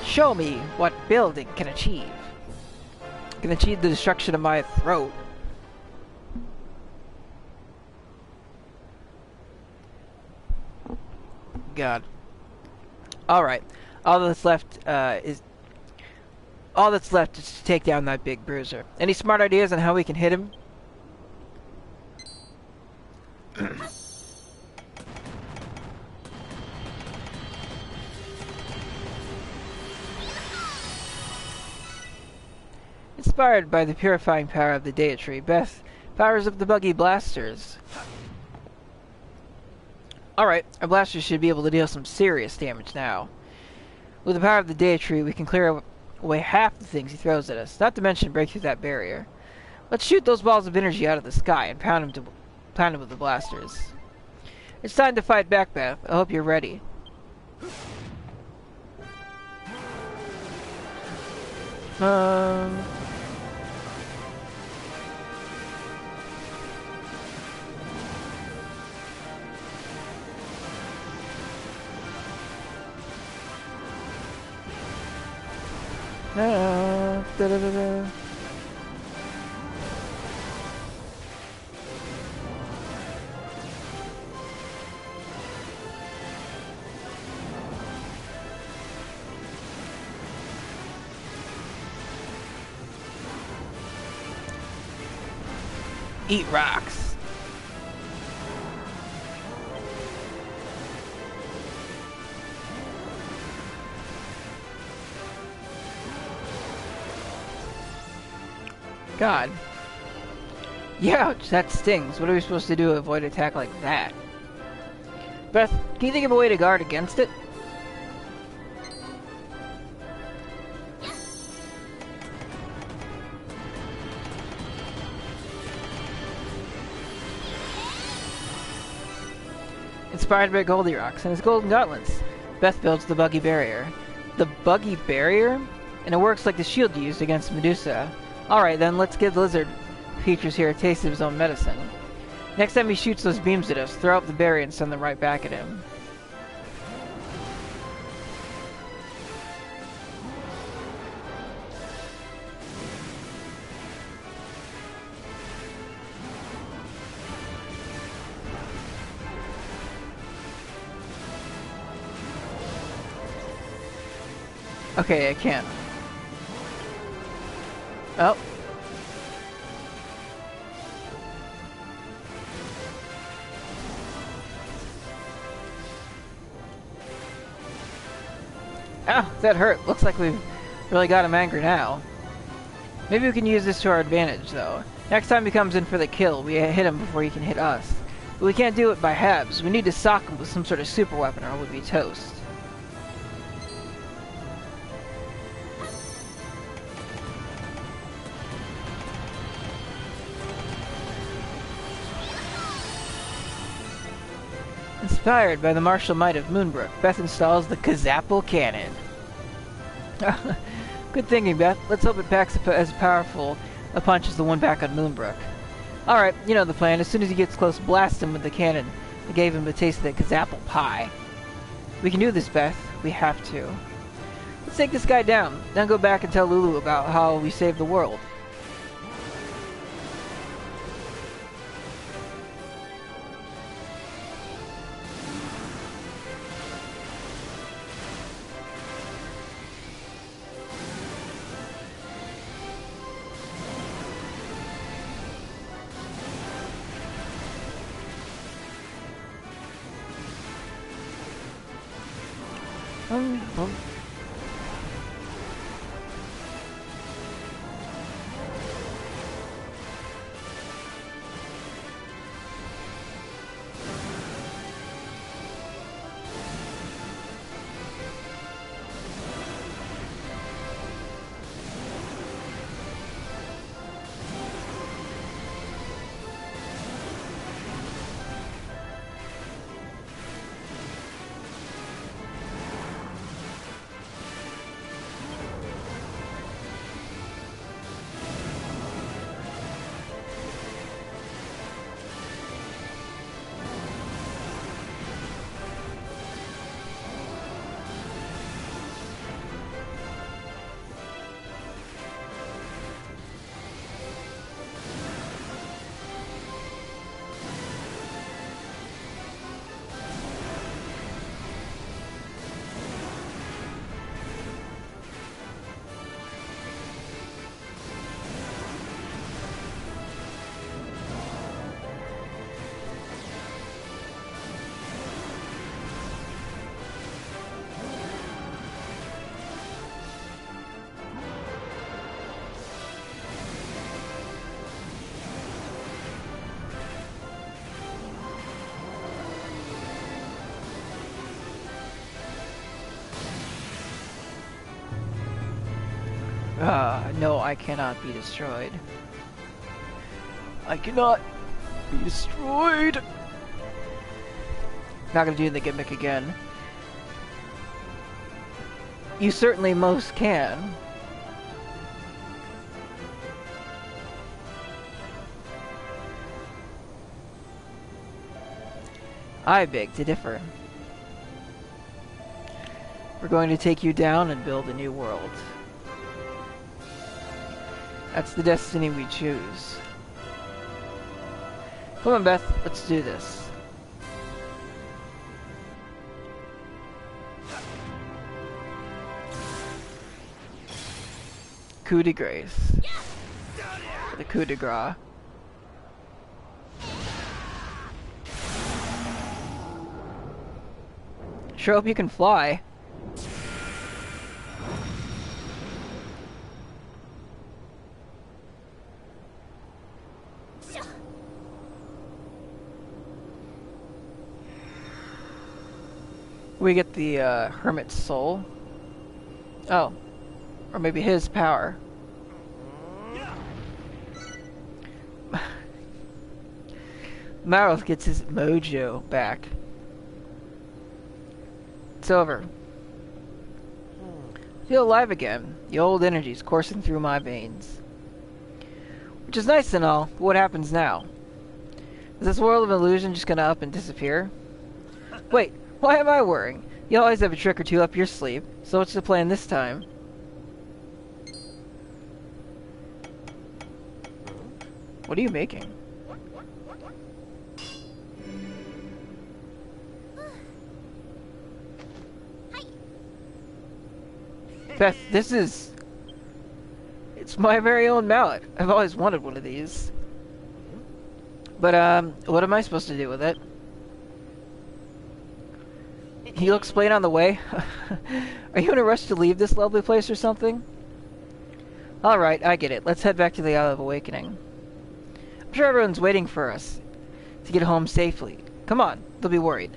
A: Show me what building can achieve. Can achieve the destruction of my throat. God. Alright. All that's left is to take down that big bruiser. Any smart ideas on how we can hit him? Inspired by the purifying power of the Deity, Beth powers up the buggy blasters. Alright, our blasters should be able to deal some serious damage now. With the power of the Deity, we can clear away half the things he throws at us, not to mention break through that barrier. Let's shoot those balls of energy out of the sky and pound them with the blasters. It's time to fight back, Beth. I hope you're ready. Eat rocks. God. Youch, that stings. What are we supposed to do to avoid an attack like that? Beth, can you think of a way to guard against it? Inspired by Goldilocks and his golden gauntlets, Beth builds the buggy barrier. The buggy barrier? And it works like the shield used against Medusa. Alright then, let's give the lizard creatures here a taste of his own medicine. Next time he shoots those beams at us, throw up the barrier and send them right back at him. Okay, I can't. Oh. Ow, that hurt. Looks like we've really got him angry now. Maybe we can use this to our advantage, though. Next time he comes in for the kill, we hit him before he can hit us. But we can't do it by halves. We need to sock him with some sort of super weapon or we'll be toast. Inspired by the martial might of Moonbrook, Beth installs the Kazapple Cannon. Good thinking, Beth. Let's hope it packs as powerful a punch as the one back on Moonbrook. Alright, you know the plan. As soon as he gets close, blast him with the cannon. I gave him a taste of the Kazapple pie. We can do this, Beth. We have to. Let's take this guy down, then go back and tell Lulu about how we saved the world. Bum. No, I cannot be destroyed. I cannot be destroyed. Not gonna do the gimmick again. You certainly most can. I beg to differ. We're going to take you down and build a new world. That's the destiny we choose. Come on, Beth, let's do this. Coup de grace. The coup de grace. Sure hope you can fly. We get the Hermit's soul. Oh. Or maybe his power. Maroth gets his mojo back. It's over. Feel alive again. The old energy's coursing through my veins. Which is nice and all, but what happens now? Is this world of illusion just gonna up and disappear? Wait, why am I worrying? You always have a trick or two up your sleeve, so what's the plan this time? What are you making? Beth, this is... It's my very own mallet. I've always wanted one of these. But, what am I supposed to do with it? He'll explain on the way. Are you in a rush to leave this lovely place or something? Alright, I get it. Let's head back to the Isle of Awakening. I'm sure everyone's waiting for us to get home safely. Come on, they'll be worried.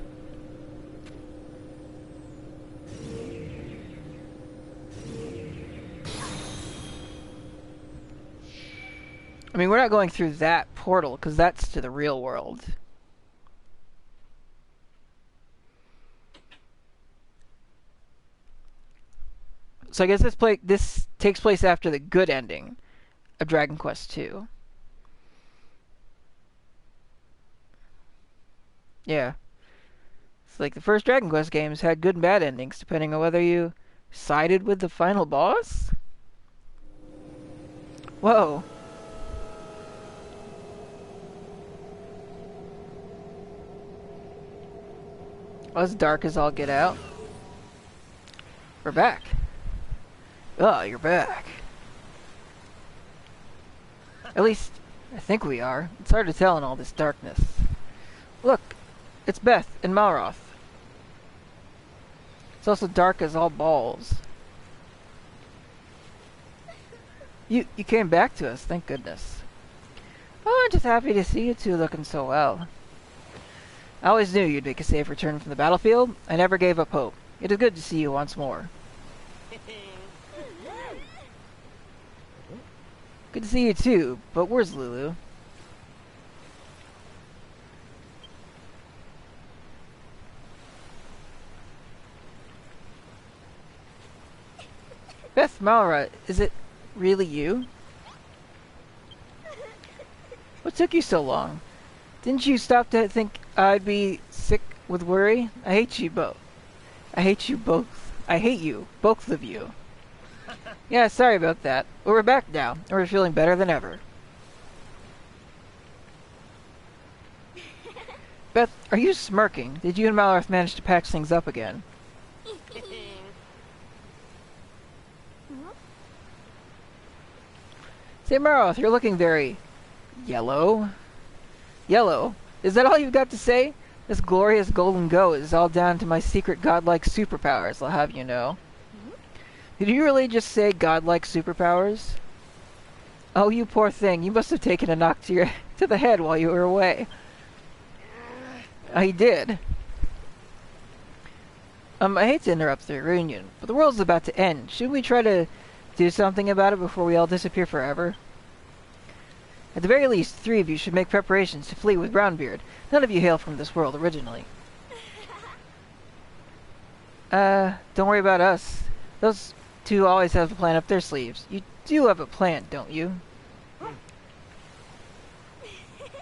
A: I mean, we're not going through that portal, because that's to the real world. So I guess this takes place after the good ending of Dragon Quest II. Yeah. It's like the first Dragon Quest games had good and bad endings, depending on whether you sided with the final boss? Whoa. Well, it's dark as all get out. We're back. Oh, you're back. At least, I think we are. It's hard to tell in all this darkness. Look, it's Beth and Malroth. It's also dark as all balls. You came back to us, thank goodness. Oh, I'm just happy to see you two looking so well. I always knew you'd make a safe return from the battlefield. I never gave up hope. It is good to see you once more. Good to see you too, but where's Lulu? Beth Malra, is it really you? What took you so long? Didn't you stop to think I'd be sick with worry? I hate you both. I hate you both. I hate you, both of you. Yeah, sorry about that. But we're back now, and we're feeling better than ever. Beth, are you smirking? Did you and Malroth manage to patch things up again? Say, Malroth, you're looking very... yellow? Yellow? Is that all you've got to say? This glorious golden go is all down to my secret godlike superpowers, I'll have you know. Did you really just say godlike superpowers? Oh, you poor thing. You must have taken a knock to the head while you were away. I did. I hate to interrupt the reunion, but the world's about to end. Shouldn't we try to do something about it before we all disappear forever? At the very least, 3 of you should make preparations to flee with Brownbeard. None of you hail from this world originally. Don't worry about us. Those 2 always have a plan up their sleeves. You do have a plan, don't you?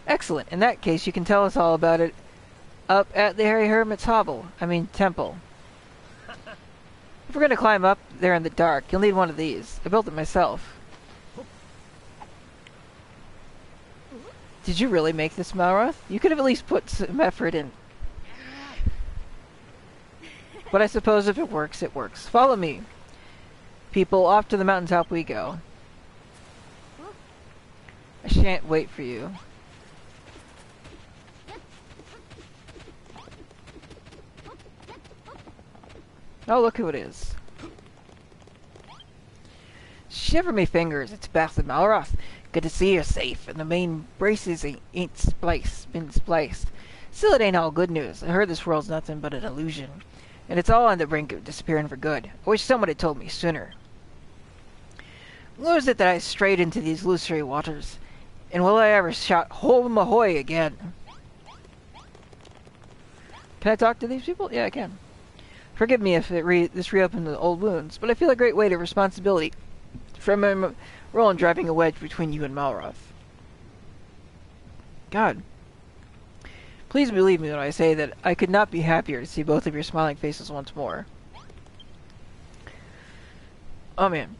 A: Excellent. In that case, you can tell us all about it up at the Hairy Hermit's temple. If we're going to climb up there in the dark, you'll need one of these. I built it myself. Did you really make this, Malroth? You could have at least put some effort in. But I suppose if it works, it works. Follow me. People, off to the mountaintop we go. I shan't wait for you. Oh, look who it is. Shiver me fingers, it's Beth and Malroth. Good to see you're safe, and the main braces ain't been spliced. Still, it ain't all good news. I heard this world's nothing but an illusion, and it's all on the brink of disappearing for good. I wish someone had told me sooner. Nor is it that I strayed into these illusory waters, and will I ever shout "Home ahoy" again? Can I talk to these people? Yeah, I can. Forgive me if this reopened the old wounds, but I feel a great weight of responsibility from my role in driving a wedge between you and Malroth. God. Please believe me when I say that I could not be happier to see both of your smiling faces once more. Oh man.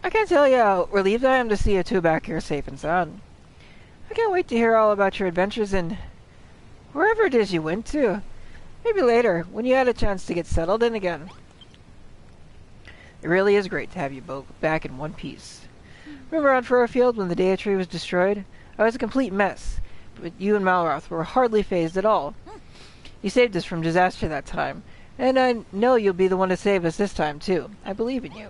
A: I can't tell you how relieved I am to see you two back here safe and sound. I can't wait to hear all about your adventures in wherever it is you went to. Maybe later, when you had a chance to get settled in again. It really is great to have you both back in one piece. Remember on Furfield when the Dea Tree was destroyed? I was a complete mess, but you and Malroth were hardly phased at all. You saved us from disaster that time, and I know you'll be the one to save us this time, too. I believe in you.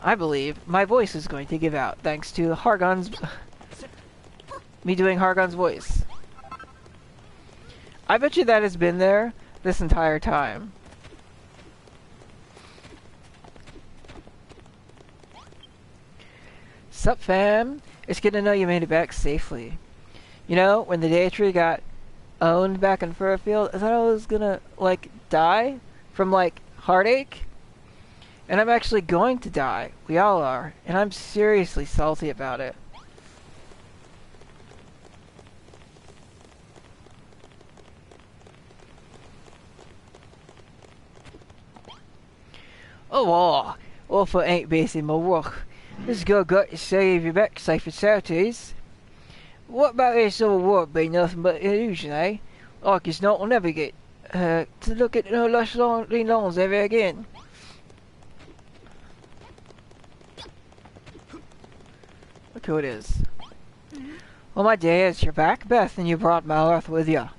A: I believe my voice is going to give out, thanks to Hargon's... me doing Hargon's voice. I bet you that has been there this entire time. Sup, fam? It's good to know you made it back safely. You know, when the Dea Tree got owned back in Furfield, I thought I was gonna, die from, heartache. And I'm actually going to die. We all are. And I'm seriously salty about it. Oh, if it ain't basically my work. This girl got to save you back safe and sound, is. What about this other world being nothing but illusion, eh? Like it's not, we'll never get to look at no lush lawns ever again. Look who it is. Well, my dears, you're back, Beth, and you brought Malroth with you.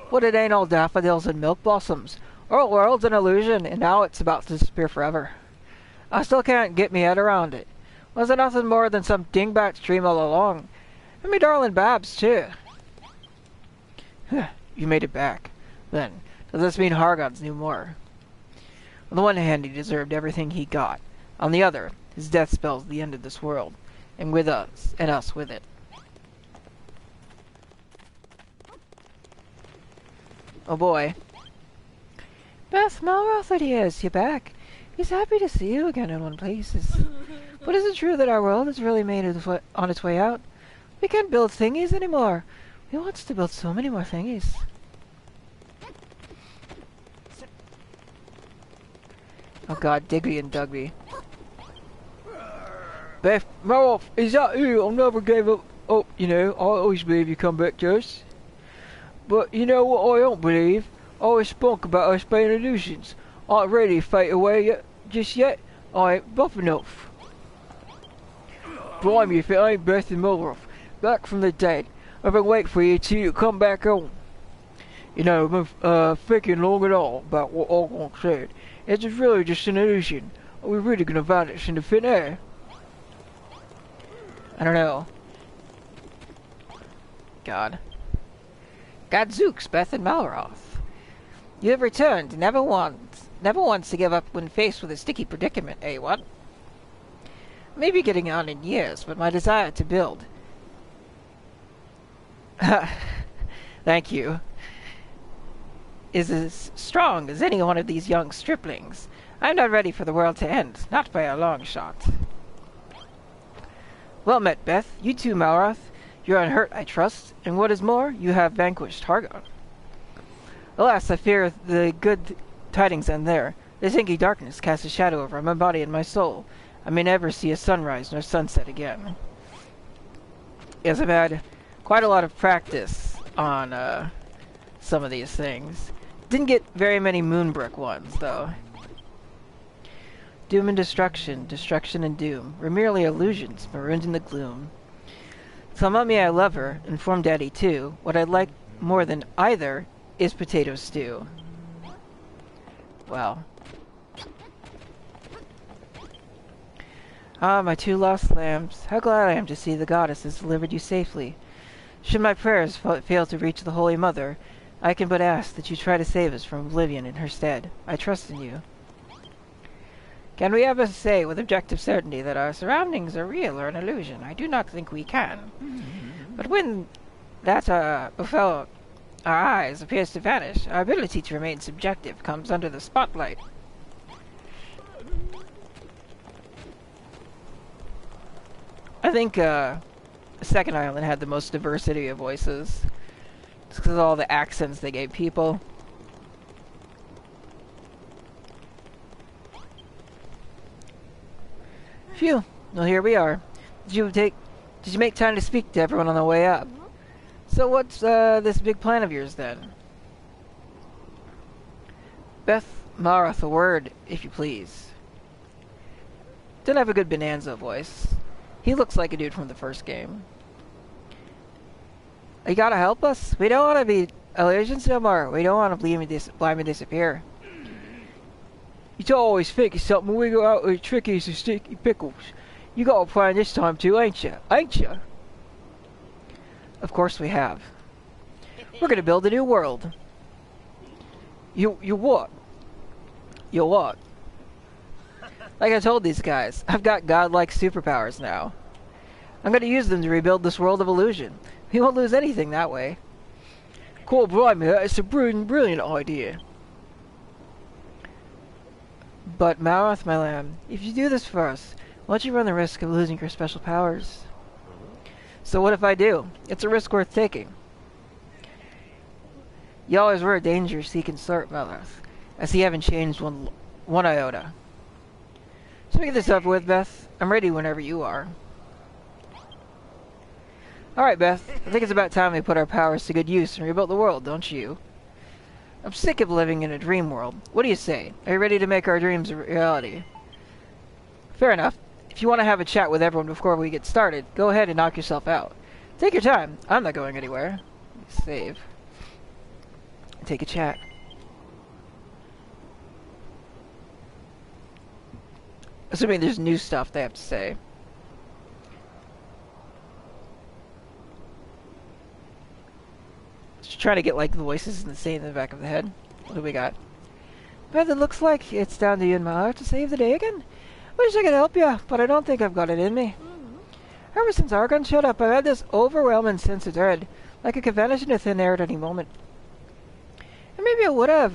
A: What, it ain't all daffodils and milk blossoms. Our world's an illusion, and now it's about to disappear forever. I still can't get me head around it. Was it nothing more than some dingbat's dream all along? And me darling Babs, too. You made it back. Then, does this mean Hargon's knew more? On the one hand, he deserved everything he got. On the other, his death spells the end of this world, and us with it. Oh boy. Beth Malroth, it is. You're back. He's happy to see you again in one place. But is it true that our world has really made it on its way out? We can't build thingies anymore. He wants to build so many more thingies. Oh god, Digby and Dugby. Beth Malroth, is that you? I never gave up. Oh, you know, I always believe you come back to us. But you know what I don't believe? I always spunk about us being illusions. I ain't ready to fade away just yet. I ain't buff enough. Blimey if it ain't Beth and Malroth, back from the dead. I've been waiting for you two to come back on. You know, I've been thinking long and all about what Argon said. It's really just an illusion. Are we really gonna vanish into thin air? I don't know. God. Gadzooks, Beth and Malroth. You have returned, never once to give up when faced with a sticky predicament, eh, what? Maybe getting on in years, but my desire to build. Thank you. Is as strong as any one of these young striplings. I'm not ready for the world to end, not by a long shot. Well met, Beth. You too, Malroth. You're unhurt, I trust, and what is more, you have vanquished Hargon. Alas, I fear the good tidings end there. This inky darkness casts a shadow over my body and my soul. I may never see a sunrise nor sunset again. Yes, I've had quite a lot of practice on some of these things. Didn't get very many Moonbrook ones, though. Doom and destruction, destruction and doom, were merely illusions, marooned in the gloom. Tell Mummy I love her, inform Daddy too. What I'd like more than either is potato stew. Well. Ah, my two lost lambs, how glad I am to see the goddess has delivered you safely. Should my prayers fail to reach the Holy Mother, I can but ask that you try to save us from oblivion in her stead. I trust in you. Can we ever say with objective certainty that our surroundings are real or an illusion? I do not think we can. But when that before our eyes appears to vanish, our ability to remain subjective comes under the spotlight. I think Second Island had the most diversity of voices. Just because of all the accents they gave people. Phew. Well, here we are. Did you make time to speak to everyone on the way up? So what's this big plan of yours then? Beth Malroth, a word, if you please. Didn't have a good Bonanza voice. He looks like a dude from the first game. You gotta help us? We don't want to be illusions no more. We don't want to blame and disappear. You always think it's something we go out with trickies and sticky pickles. You got a plan this time too, ain't ya? Ain't ya? Of course we have. We're gonna build a new world. You what? You what? Like I told these guys, I've got godlike superpowers now. I'm gonna use them to rebuild this world of illusion. We won't lose anything that way. Cool, blimey, it's a brilliant idea. But Malroth, my lamb, if you do this for us, won't you run the risk of losing your special powers? So what if I do? It's a risk worth taking. You always were a danger-seeking sort, Malroth. I see you haven't changed one iota. So we get this over with, Beth. I'm ready whenever you are. Alright, Beth. I think it's about time we put our powers to good use and rebuild the world, don't you? I'm sick of living in a dream world. What do you say? Are you ready to make our dreams a reality? Fair enough. If you want to have a chat with everyone before we get started, go ahead and knock yourself out. Take your time. I'm not going anywhere. Save. Take a chat. Assuming there's new stuff they have to say. Just trying to get like the voices and the same in the back of the head. What do we got? But it looks like it's down to you and Mara to save the day again. Wish I could help you, but I don't think I've got it in me. Ever since Argon showed up, I've had this overwhelming sense of dread, like it could vanish into thin air at any moment. And maybe I would have,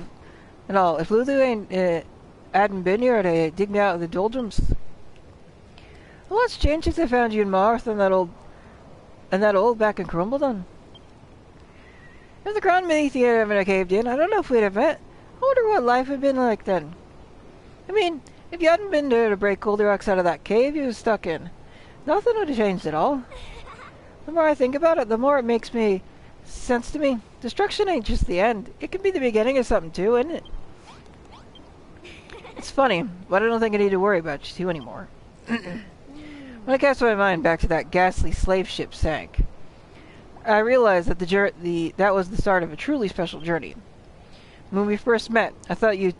A: and all, if Lulu hadn't been here to dig me out of the doldrums. A lot's changed since I found you and Marth and that old back in Crumbledon. If the ground beneath the air had caved in, I don't know if we'd have met. I wonder what life had been like then. I mean, if you hadn't been there to break Goldirox out of that cave you was stuck in, nothing would have changed at all. The more I think about it, the more it makes sense to me. Destruction ain't just the end. It can be the beginning of something too, isn't it? It's funny, but I don't think I need to worry about you two anymore. When I cast my mind back to that ghastly slave ship sank, I realized that that was the start of a truly special journey. When we first met, I thought you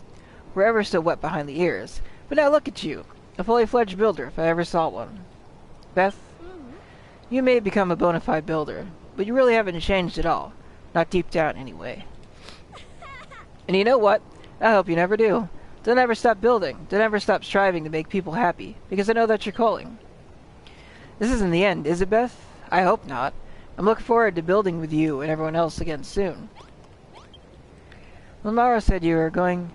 A: were ever so wet behind the ears. But now look at you, a fully fledged builder if I ever saw one. Beth, you may have become a bona fide builder, but you really haven't changed at all. Not deep down, anyway. And you know what? I hope you never do. Don't ever stop building. Don't ever stop striving to make people happy, because I know that's your calling. This isn't the end, is it, Beth? I hope not. I'm looking forward to building with you and everyone else again soon. When Mara said you were going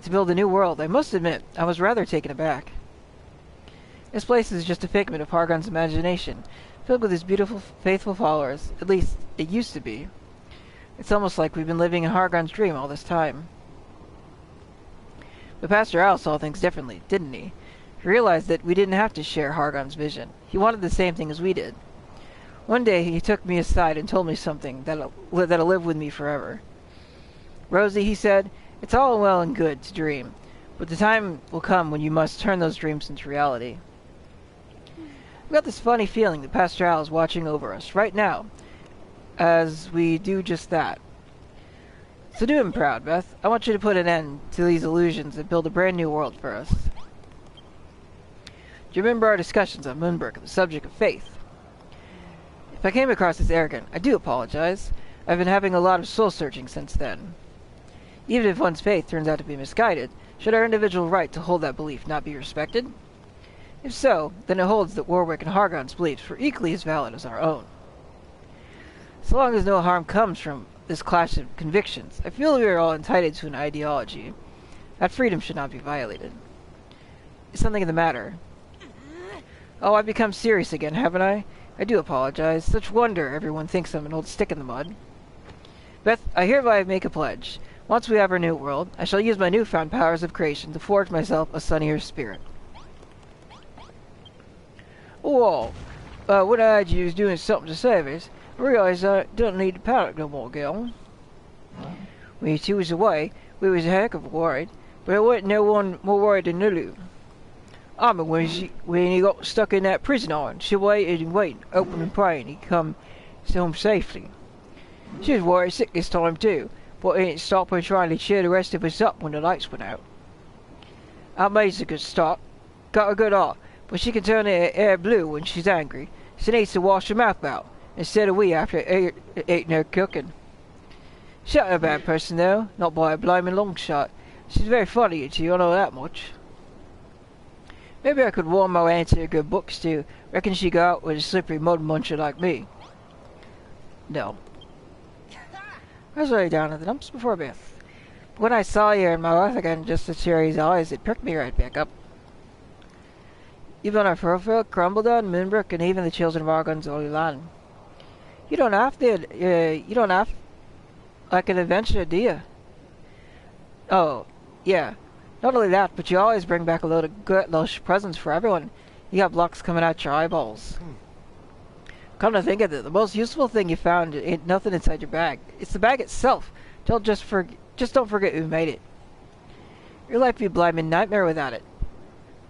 A: to build a new world, I must admit, I was rather taken aback. This place is just a figment of Hargon's imagination, filled with his beautiful, faithful followers. At least, it used to be. It's almost like we've been living in Hargon's dream all this time. But Pastor Owl saw things differently, didn't he? He realized that we didn't have to share Hargon's vision. He wanted the same thing as we did. One day, he took me aside and told me something that'll live with me forever. Rosie, he said, it's all well and good to dream, but the time will come when you must turn those dreams into reality. I've got this funny feeling that Pastor Owl is watching over us right now, as we do just that. So do him proud, Beth. I want you to put an end to these illusions and build a brand new world for us. Do you remember our discussions on Moonbrook on the subject of faith? If I came across as arrogant, I do apologize. I've been having a lot of soul-searching since then. Even if one's faith turns out to be misguided, should our individual right to hold that belief not be respected? If so, then it holds that Warwick and Hargon's beliefs were equally as valid as our own. So long as no harm comes from this clash of convictions, I feel we are all entitled to an ideology. That freedom should not be violated. Is something the matter? Oh, I've become serious again, haven't I? I do apologize. Such wonder everyone thinks I'm an old stick in the mud. Beth, I hereby make a pledge. Once we have our new world, I shall use my newfound powers of creation to forge myself a sunnier spirit. Whoa, when I had you was doing something to save us, I realized I don't need to panic no more, gal. When you two was away, we was a heck of worried, but there wasn't no one more worried than Lulu. I mean, when he got stuck in that prison iron, she waited and waited, hoping and praying he'd come home safely. She was worried sick this time too, but it didn't stop her trying to cheer the rest of us up when the lights went out. Aunt May's a good start, got a good heart, but she can turn her hair blue when she's angry. She needs to wash her mouth out, instead of we after eating her cooking. She ain't a bad person though, not by a blimey long shot. She's very funny to you, I know that much. Maybe I could warn my aunt to her good books too. Reckon she'd go out with a slippery mud muncher like me. No. I was already down in the dumps before Beth. But when I saw you in my life again, just to cheer his eyes, it pricked me right back up. You've done our Furfield, Crumbledon, Moonbrook, and even the children of Argon's Holy Land. You don't have like an adventure, do you? Oh, yeah. Not only that, but you always bring back a load of good lush presents for everyone. You got blocks coming out your eyeballs. Come to think of it, the most useful thing you found ain't nothing inside your bag. It's the bag itself. Just don't forget who made it. Your life would be a blimey nightmare without it.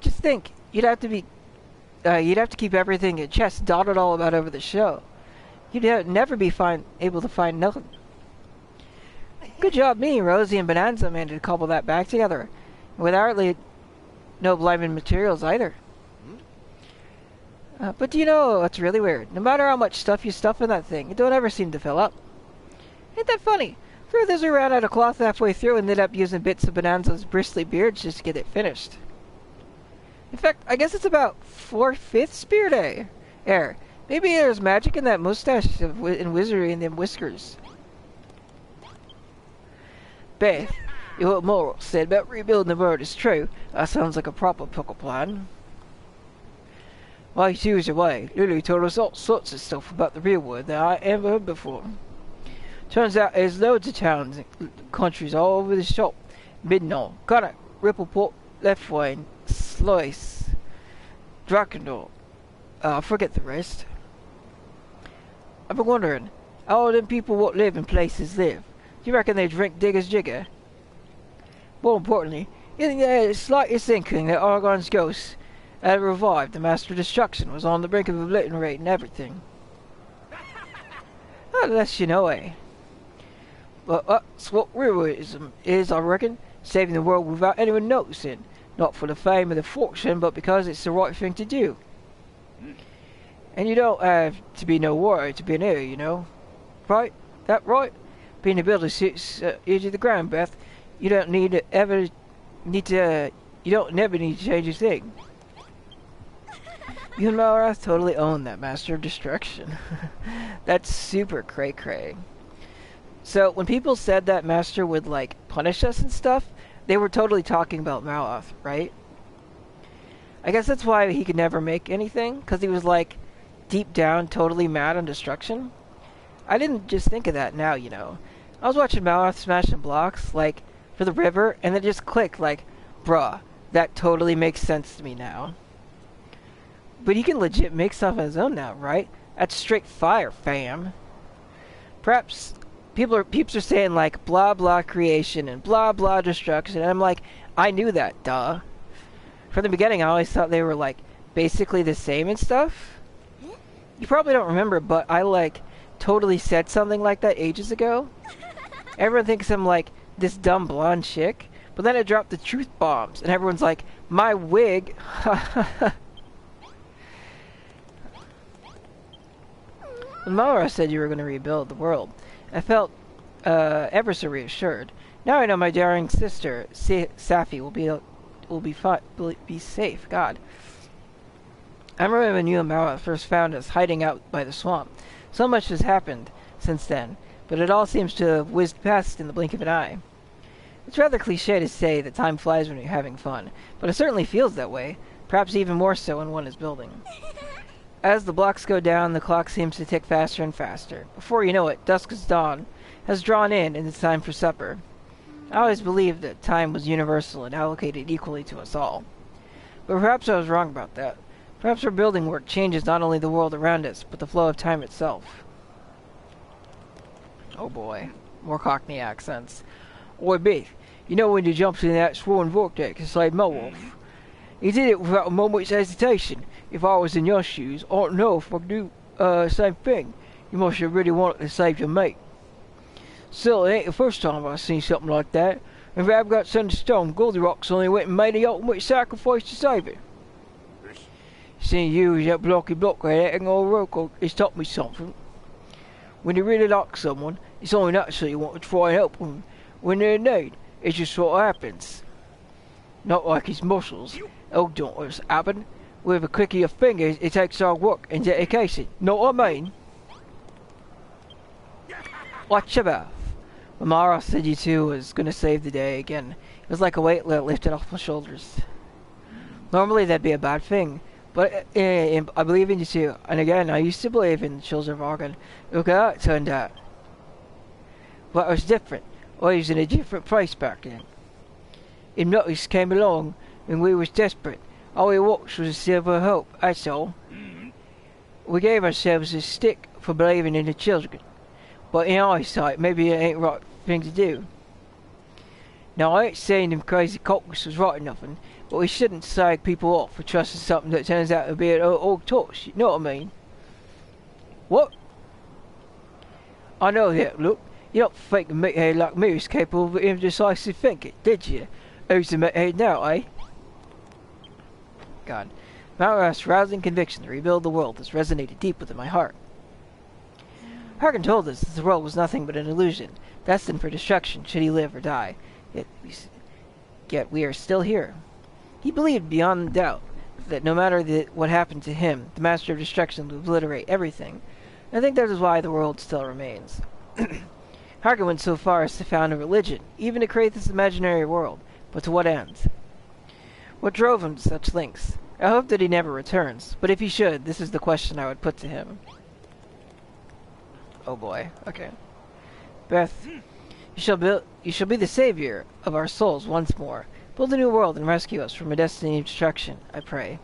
A: Just think, you'd have to keep everything in chest dotted all about over the show. You'd never be able to find nothing. Good job me, Rosie and Bonanza managed to cobble that back together. no blinding materials either. But do you know what's really weird? No matter how much stuff you stuff in that thing, it don't ever seem to fill up. Ain't that funny? Furthers, we ran out of cloth halfway through and ended up using bits of Bonanza's bristly beards just to get it finished. In fact, I guess it's about 4/5 Spear Day. Maybe there's magic in that mustache and wizardry in them whiskers. Beth, what Moral said about rebuilding the world is true. That sounds like a proper pickle plan. Why choose your way? Lily told us all sorts of stuff about the real world that I ain't ever heard before. Turns out there's loads of towns and countries all over the shop. Midnall, Connacht, Rippleport, Leftwine, Sluice, Drakendor. Forget the rest. I've been wondering, how all them people what live in places live? Do you reckon they drink Digger's Jigger? More importantly, isn't there the slightest inkling that Argon's ghost had revived the Master of Destruction was on the brink of obliterating everything? Unless you know, eh? But that's what realism is, I reckon. Saving the world without anyone noticing. Not for the fame or the fortune, but because it's the right thing to do. And you don't have to be no warrior to be an hero, you know. Right? That right? Being a builder suits you to the ground, Beth. You don't never need to change a thing. You and Malrath totally own that Master of Destruction. That's super cray-cray. So, when people said that Master would, like, punish us and stuff, they were totally talking about Malrath, right? I guess that's why he could never make anything, because he was, like, deep down totally mad on destruction. I didn't just think of that now, you know. I was watching Malrath smashing blocks, like, for the river, and it just clicked, like, bruh, that totally makes sense to me now. But he can legit make stuff on his own now, right? That's straight fire, fam. Perhaps peeps are saying, like, blah blah creation and blah blah destruction, and I'm like, I knew that, duh. From the beginning, I always thought they were, like, basically the same and stuff. You probably don't remember, but I, like, totally said something like that ages ago. Everyone thinks I'm, like, this dumb blonde chick, but then I dropped the truth bombs, and everyone's like, my wig. When Mara said you were going to rebuild the world, I felt ever so reassured. Now I know my daring sister, Safi, will be safe. God. I remember when you and Mara first found us hiding out by the swamp. So much has happened since then, but it all seems to have whizzed past in the blink of an eye. It's rather cliché to say that time flies when you're having fun, but it certainly feels that way, perhaps even more so when one is building. As the blocks go down, the clock seems to tick faster and faster. Before you know it, dusk's dawn has drawn in, and it's time for supper. I always believed that time was universal and allocated equally to us all. But perhaps I was wrong about that. Perhaps our building work changes not only the world around us, but the flow of time itself. Oh boy, more Cockney accents. Oi, Beth, you know when you jumped in that sworn vortex and saved Mololf? He did it without a moment's hesitation. If I was in your shoes, I don't know if I'd do the same thing. You must have really wanted to save your mate. Still, it ain't the first time I've seen something like that. If I've got sent to stone, Goldilocks only went and made the ultimate sacrifice to save it. Seeing you as that blocky blockhead acting all rogue has taught me something. When you really like someone, it's only natural you want to try and help them when they're in need. It's just what happens. Not like his muscles. Oh, don't let this happen. With a click of your fingers, it takes hard work and dedication. Know what I mean? Watch your mouth. When Mara said you two was going to save the day again, it was like a weight lifted off my shoulders. Normally that'd be a bad thing, but I believe in you two. And again, I used to believe in the children of Argon. Look how it turned out. But it was different. I was in a different place back then. Hypnosis came along when we was desperate. All we watched was a silver hope, that's all. We gave ourselves a stick for believing in the children. But in hindsight, maybe it ain't the right thing to do. Now, I ain't saying them crazy cultists was right or nothing, but we shouldn't slag people off for trusting something that turns out to be an old torch, you know what I mean? What? I know that, look. You don't think a meathead like me is capable of indecisive thinking, did you? Who's the meathead now, eh? God. Malroth's rousing conviction to rebuild the world has resonated deep within my heart. Harkon told us that the world was nothing but an illusion, destined for destruction should he live or die. Yet we are still here. He believed beyond doubt that no matter what happened to him, the Master of Destruction would obliterate everything. And I think that is why the world still remains. Harkon went so far as to found a religion, even to create this imaginary world. But to what end? What drove him to such lengths? I hope that he never returns, but if he should, this is the question I would put to him. Oh boy, okay. Beth, you shall be the savior of our souls once more. Build a new world and rescue us from a destiny of destruction, I pray.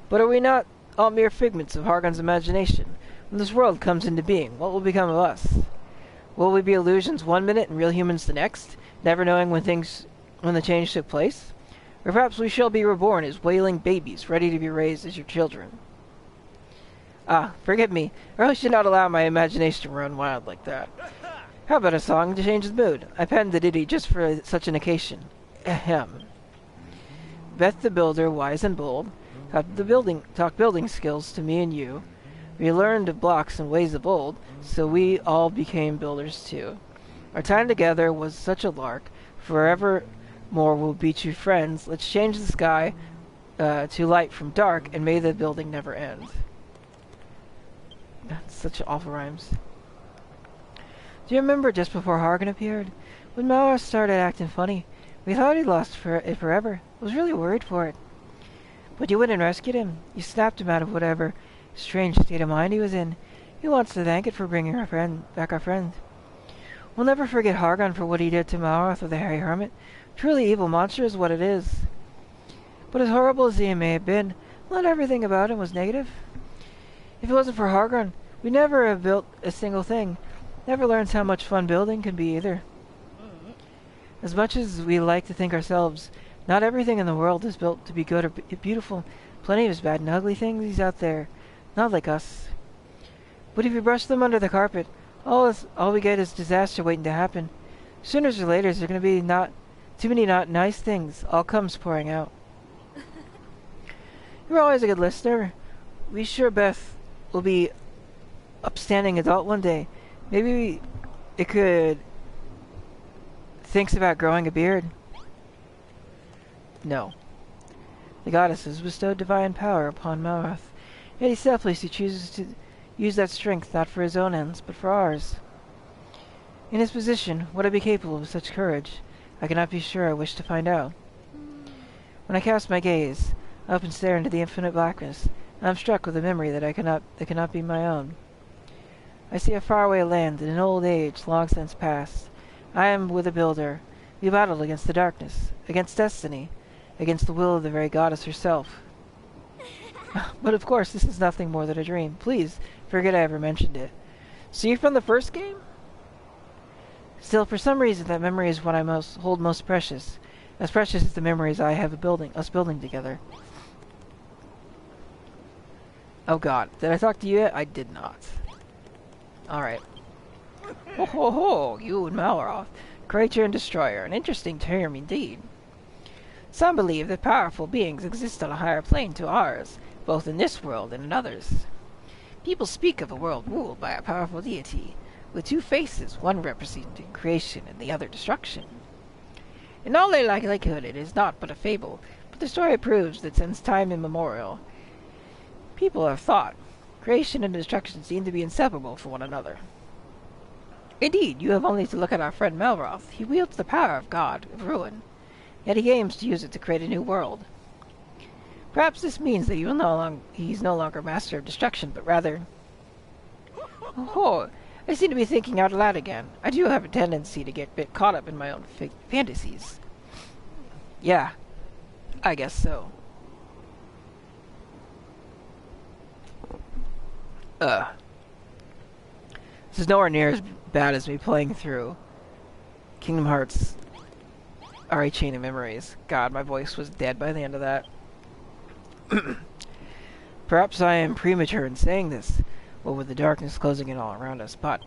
A: But are we not all mere figments of Hargon's imagination? When this world comes into being, what will become of us? Will we be illusions one minute and real humans the next, never knowing when the change took place? Or perhaps we shall be reborn as wailing babies, ready to be raised as your children. Ah, forgive me. I really should not allow my imagination to run wild like that. How about a song to change the mood? I penned the ditty just for such an occasion. Ahem. Beth the builder, wise and bold, taught building skills to me and you. We learned of blocks and ways of old, so we all became builders too. Our time together was such a lark. Forever more we'll be true friends. Let's change the sky to light from dark, and may the building never end. That's such awful rhymes. Do you remember just before Hargon appeared? When Malroth started acting funny, we thought he'd lost it forever. I was really worried for it. But you went and rescued him. You snapped him out of whatever strange state of mind he was in. He wants to thank it for bringing back our friend. We'll never forget Hargon for what he did to Malroth with the Hairy Hermit. Truly evil monster is what it is. But as horrible as he may have been, not everything about him was negative. If it wasn't for Hargon, we'd never have built a single thing. Never learned how much fun building can be either. As much as we like to think ourselves, not everything in the world is built to be good or beautiful. Plenty of bad and ugly things out there, not like us. But if you brush them under the carpet, all we get is disaster waiting to happen. Sooner or later, there's going to be not too many not nice things. All comes pouring out. You're always a good listener. We sure Beth will be upstanding adult one day. Maybe it could thinks about growing a beard. No. The goddesses bestowed divine power upon Malroth, yet he selflessly chooses to use that strength not for his own ends, but for ours. In his position, would I be capable of such courage? I cannot be sure. I wish to find out. When I cast my gaze up and stare into the infinite blackness, I am struck with a memory that cannot be my own. I see a faraway land in an old age long since past. I am with a builder. We battled against the darkness, against destiny, against the will of the very goddess herself. But of course, this is nothing more than a dream. Please, forget I ever mentioned it. So you're from the first game? Still, for some reason, that memory is what I hold most precious. As precious as the memories I have of us building together. Oh god, did I talk to you yet? I did not. Alright. Ho ho ho, you and Malroth. Creator and destroyer, an interesting term indeed. Some believe that powerful beings exist on a higher plane to ours, both in this world and in others. People speak of a world ruled by a powerful deity, with two faces, one representing creation and the other destruction. In all likelihood it is not but a fable, but the story proves that since time immemorial, people have thought creation and destruction seem to be inseparable from one another. Indeed, you have only to look at our friend Malroth. He wields the power of God, of ruin, yet he aims to use it to create a new world. Perhaps this means that he's no longer master of destruction, but rather... Oh, I seem to be thinking out loud again. I do have a tendency to get a bit caught up in my own fantasies. Yeah, I guess so. This is nowhere near as bad as me playing through Kingdom Hearts RA Chain of Memories. God, my voice was dead by the end of that. Perhaps I am premature in saying this, what with the darkness closing in all around us, but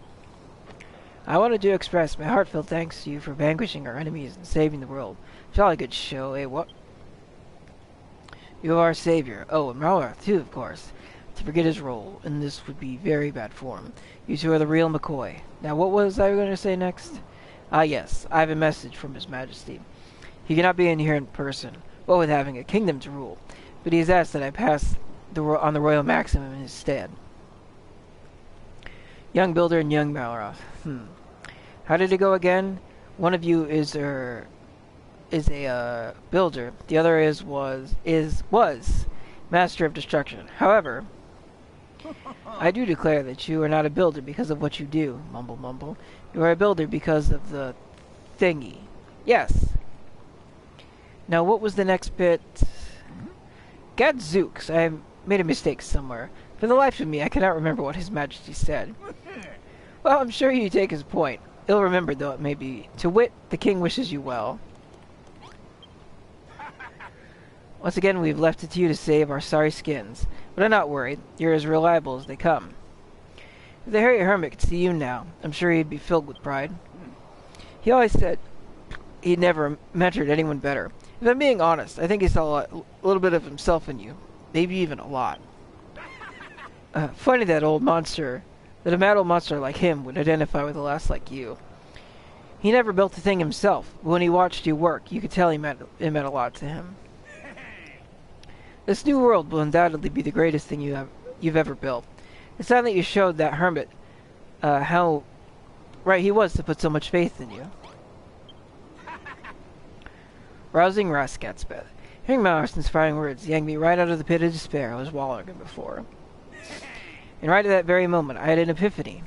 A: I wanted to express my heartfelt thanks to you for vanquishing our enemies and saving the world. Jolly good show, eh, what? You are our savior. Oh, and Malroth, too, of course. To forget his role, and this would be very bad form. You two are the real McCoy. Now, what was I going to say next? Ah, yes, I have a message from His Majesty. He cannot be in here in person, what with having a kingdom to rule, but he has asked that I pass on the Royal Maximum in his stead. Young Builder and young Malroth. How did it go again? One of you is a builder. The other was Master of Destruction. However, I do declare that you are not a builder because of what you do. Mumble, mumble. You are a builder because of the thingy. Yes. Now, what was the next bit? Gadzooks, I made a mistake somewhere. For the life of me, I cannot remember what His Majesty said. Well, I'm sure you take his point. Ill-remembered though it may be. To wit, the king wishes you well. Once again, we've left it to you to save our sorry skins. But I'm not worried. You're as reliable as they come. If the Harry Hermit could see you now, I'm sure he'd be filled with pride. He always said he'd never mentored anyone better. If I'm being honest, I think he saw a little bit of himself in you. Maybe even a lot. Funny that a mad old monster like him would identify with a lass like you. He never built a thing himself, but when he watched you work, you could tell it meant a lot to him. This new world will undoubtedly be the greatest thing you've ever built. It's time that you showed that hermit how right he was to put so much faith in you. Rousing Raskatsbeth. Hearing Malroth's inspiring words yanked me right out of the pit of despair I was wallowing in before. And right at that very moment, I had an epiphany.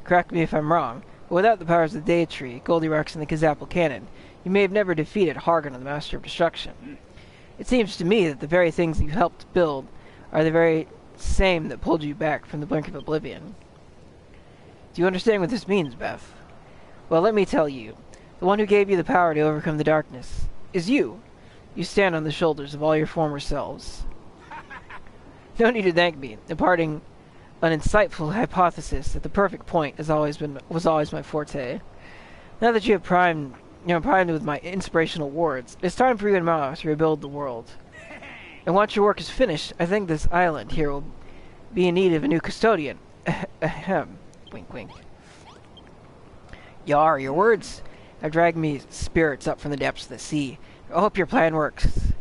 A: Correct me if I'm wrong, but without the powers of the Deity, Goldilocks, and the Kazapple Cannon, you may have never defeated Hargon, the Master of Destruction. It seems to me that the very things you helped build are the very same that pulled you back from the brink of oblivion. Do you understand what this means, Beth? Well, let me tell you. The one who gave you the power to overcome the darkness is you. You stand on the shoulders of all your former selves. No need to thank me. Imparting an insightful hypothesis at the perfect point was always my forte. Now that you have primed with my inspirational words, it's time for you and Malroth to rebuild the world. And once your work is finished, I think this island here will be in need of a new custodian. Ahem. Wink, wink. Yar, your words have dragged me spirits up from the depths of the sea. I hope your plan works.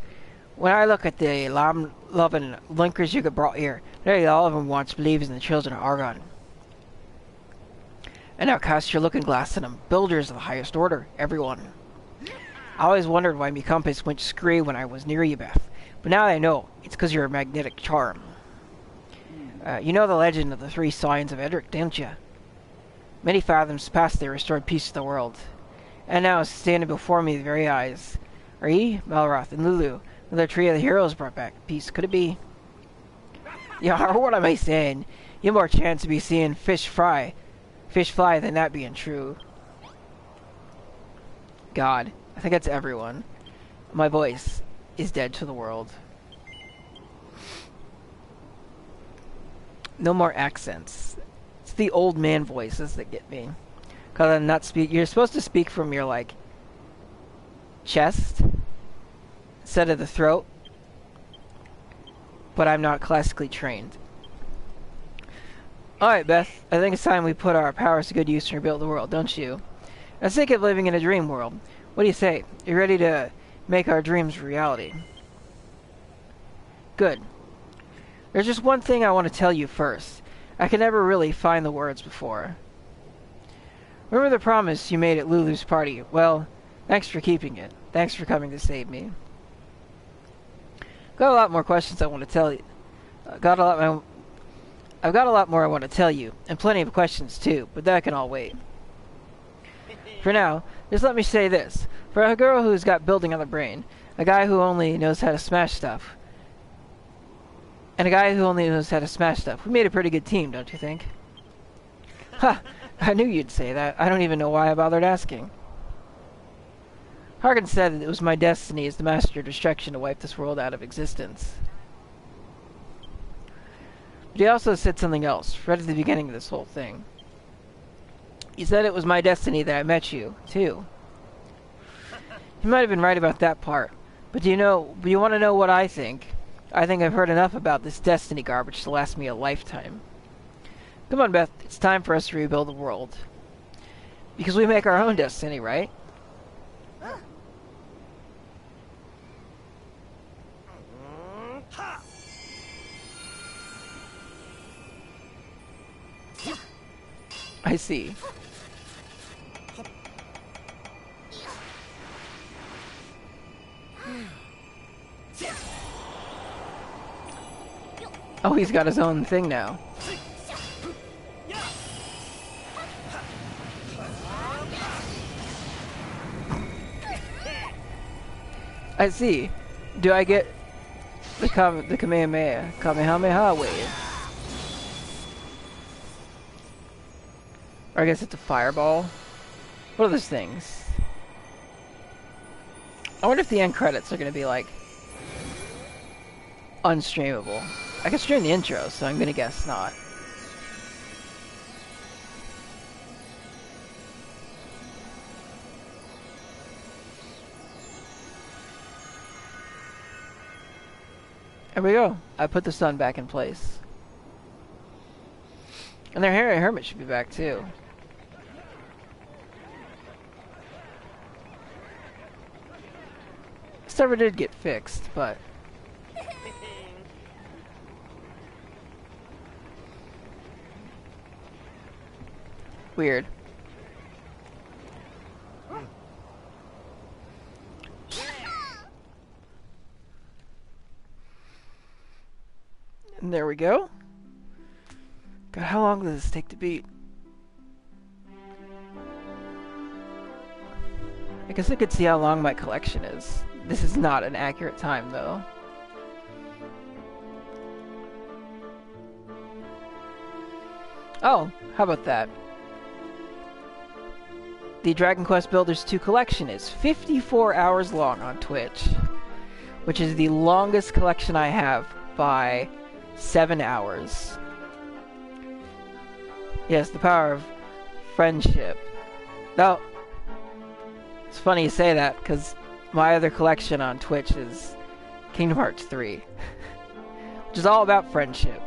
A: When I look at the loving linkers you got brought here, nearly all of them once believes in the children of Argon. And now cast your looking glass on them, builders of the highest order, everyone. I always wondered why me compass went screw when I was near you, Beth, but now I know it's because you're a magnetic charm. You know the legend of the 3 signs of Edric, don't you? Many fathoms past they restored peace to the world, and now standing before me, the very eyes, are ye, Malroth, and Lulu, another tree of the heroes brought back peace. Could it be? Yeah, what am I saying? You have more chance to be seeing fish fly than that being true. God, I think that's everyone. My voice is dead to the world. No more accents. It's the old man voices that get me. Cause I'm not you're supposed to speak from your, like, chest instead of the throat. But I'm not classically trained. Alright, Beth. I think it's time we put our powers to good use and rebuild the world, don't you? I'm sick of living in a dream world. What do you say? You ready to make our dreams reality? Good. There's just one thing I want to tell you first. I could never really find the words before. Remember the promise you made at Lulu's party? Well, thanks for keeping it. Thanks for coming to save me. Got a lot more questions I want to tell you. I've got a lot more I want to tell you, and plenty of questions too, but that can all wait. For now, just let me say this. For a girl who's got building on the brain, a guy who only knows how to smash stuff, and a guy who only knows how to smash stuff, we made a pretty good team, don't you think? Ha! I knew you'd say that. I don't even know why I bothered asking. Hargon said that it was my destiny as the Master of Destruction to wipe this world out of existence. But he also said something else, right at the beginning of this whole thing. He said it was my destiny that I met you, too. He might have been right about that part, But do you want to know what I think? I think I've heard enough about this Destiny garbage to last me a lifetime. Come on, Beth. It's time for us to rebuild the world. Because we make our own destiny, right? I see. Oh, he's got his own thing now. I see. Do I get the Kamehameha wave? Or I guess it's a fireball. What are those things? I wonder if the end credits are going to be like unstreamable. I can stream the intro, so I'm going to guess not. There we go. I put the sun back in place. And their Harry Hermit should be back too. Server did get fixed, but weird. And there we go. God, how long does this take to beat? I guess I could see how long my collection is. This is not an accurate time, though. Oh, how about that? The Dragon Quest Builders 2 collection is 54 hours long on Twitch, which is the longest collection I have by 7 hours. Yes, the power of friendship. Now, it's funny you say that, because my other collection on Twitch is Kingdom Hearts 3, which is all about friendship.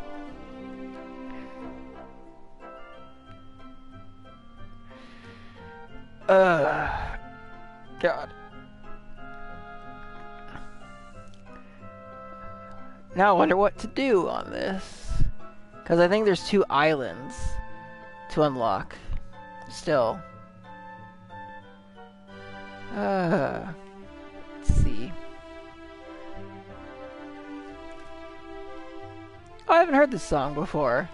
A: God. Now I wonder what to do on this, because I think there's 2 islands to unlock still. Let's see. Oh, I haven't heard this song before.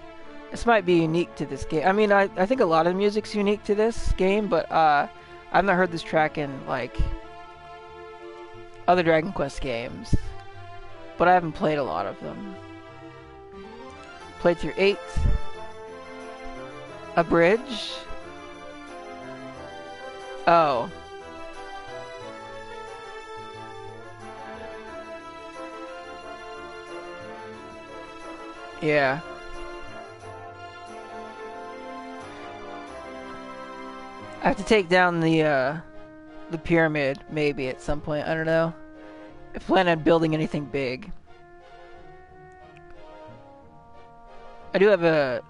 A: This might be unique to this game. I mean, I think a lot of the music's unique to this game, but I've not heard this track in, like, other Dragon Quest games. But I haven't played a lot of them. Played through 8. A bridge? Oh. Yeah. I have to take down the pyramid, maybe, at some point. I don't know. I plan on building anything big. I do have a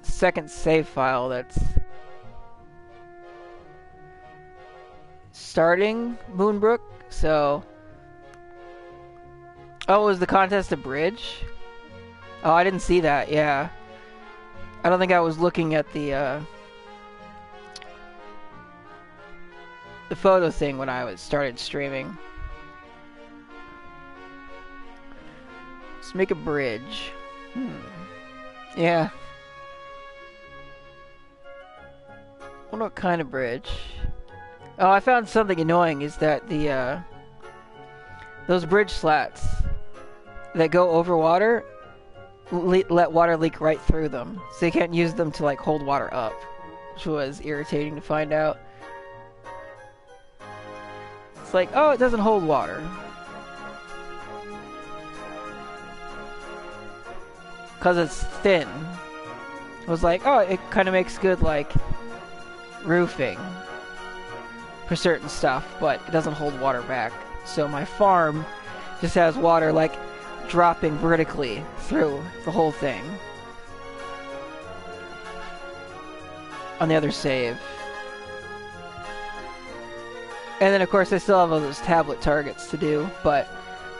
A: second save file that's starting Moonbrook, so... Oh, was the contest a bridge? Oh, I didn't see that, yeah. I don't think I was looking at the photo thing when I started streaming. Let's make a bridge. Yeah. Wonder what kind of bridge. Oh, I found something annoying is that the those bridge slats that go over water let water leak right through them, so you can't use them to like hold water up, which was irritating to find out. It's like, oh, it doesn't hold water. Because it's thin. It was like, oh, it kind of makes good, like, roofing for certain stuff, but it doesn't hold water back. so my farm just has water, like, dropping vertically through the whole thing. On the other save. And then, of course, I still have all those tablet targets to do, but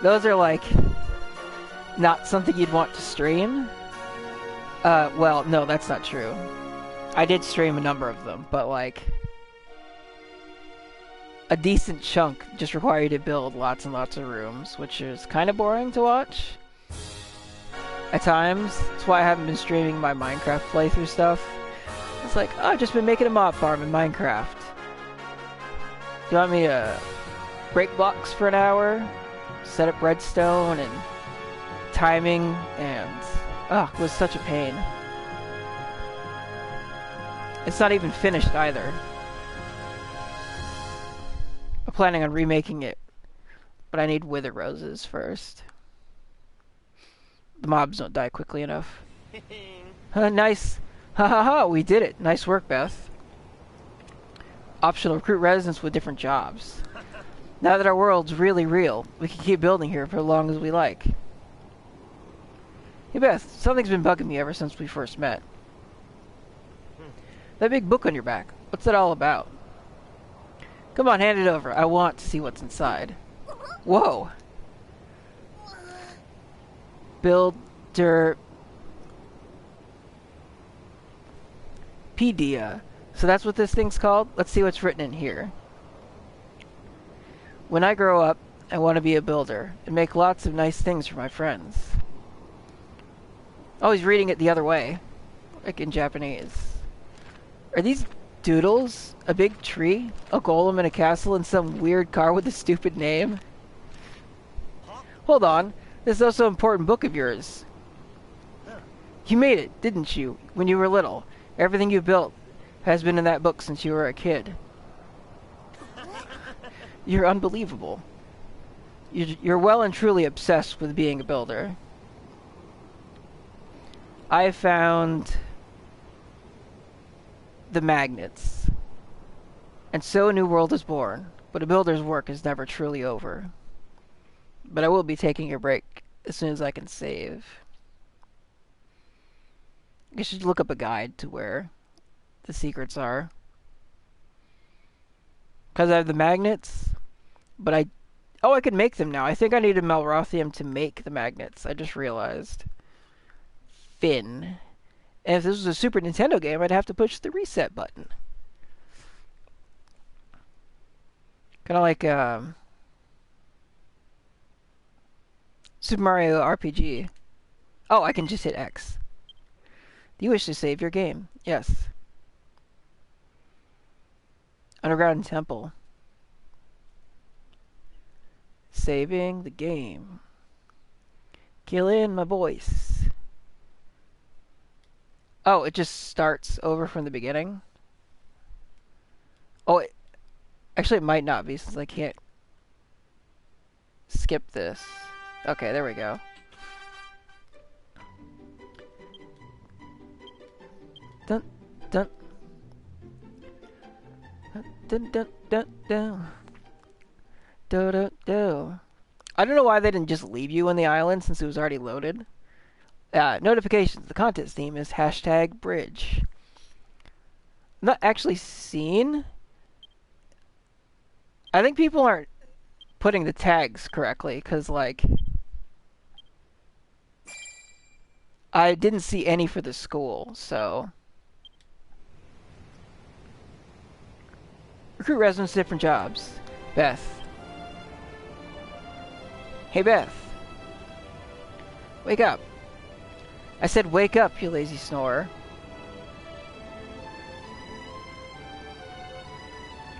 A: those are, like, not something you'd want to stream. Well, no, that's not true. I did stream a number of them, but, like, a decent chunk just require you to build lots and lots of rooms, which is kind of boring to watch at times. That's why I haven't been streaming my Minecraft playthrough stuff. It's like, oh, I've just been making a mob farm in Minecraft. Do you want me to break blocks for an hour, set up redstone and timing, and it was such a pain. It's not even finished either. I'm planning on remaking it, but I need wither roses first. The mobs don't die quickly enough. Nice. Ha ha ha, we did it. Nice work, Beth. Optional recruit residents with different jobs. Now that our world's really real, we can keep building here for as long as we like. Hey Beth, something's been bugging me ever since we first met. That big book on your back, what's that all about? Come on, hand it over. I want to see what's inside. Whoa! Builder... Pedia. So that's what this thing's called? Let's see what's written in here. When I grow up, I want to be a builder and make lots of nice things for my friends. Oh, he's reading it the other way. Like in Japanese. Are these doodles? A big tree? A golem in a castle? And some weird car with a stupid name? Hold on. This is also an important book of yours. You made it, didn't you? When you were little. Everything you built has been in that book since you were a kid. You're unbelievable. You're well and truly obsessed with being a builder. I found the magnets. And so a new world is born. But a builder's work is never truly over. But I will be taking a break as soon as I can save. I should look up a guide to where the secrets are. Because I have the magnets, but I can make them now. I think I needed Malrothium to make the magnets. I just realized. Finn. And if this was a Super Nintendo game, I'd have to push the reset button. Kind of like Super Mario RPG. Oh, I can just hit X. Do you wish to save your game? Yes. Underground Temple. Saving the game. Killing my voice. Oh, it just starts over from the beginning? Oh, actually it might not be since I can't skip this. Okay, there we go. Dun dun dun dun dun dun. Do do do. I don't know why they didn't just leave you on the island since it was already loaded. Notifications. The contest theme is #bridge. Not actually seen. I think people aren't putting the tags correctly because, like, I didn't see any for the school, so. Recruit residents to different jobs. Beth. Hey, Beth. Wake up. I said wake up, you lazy snorer.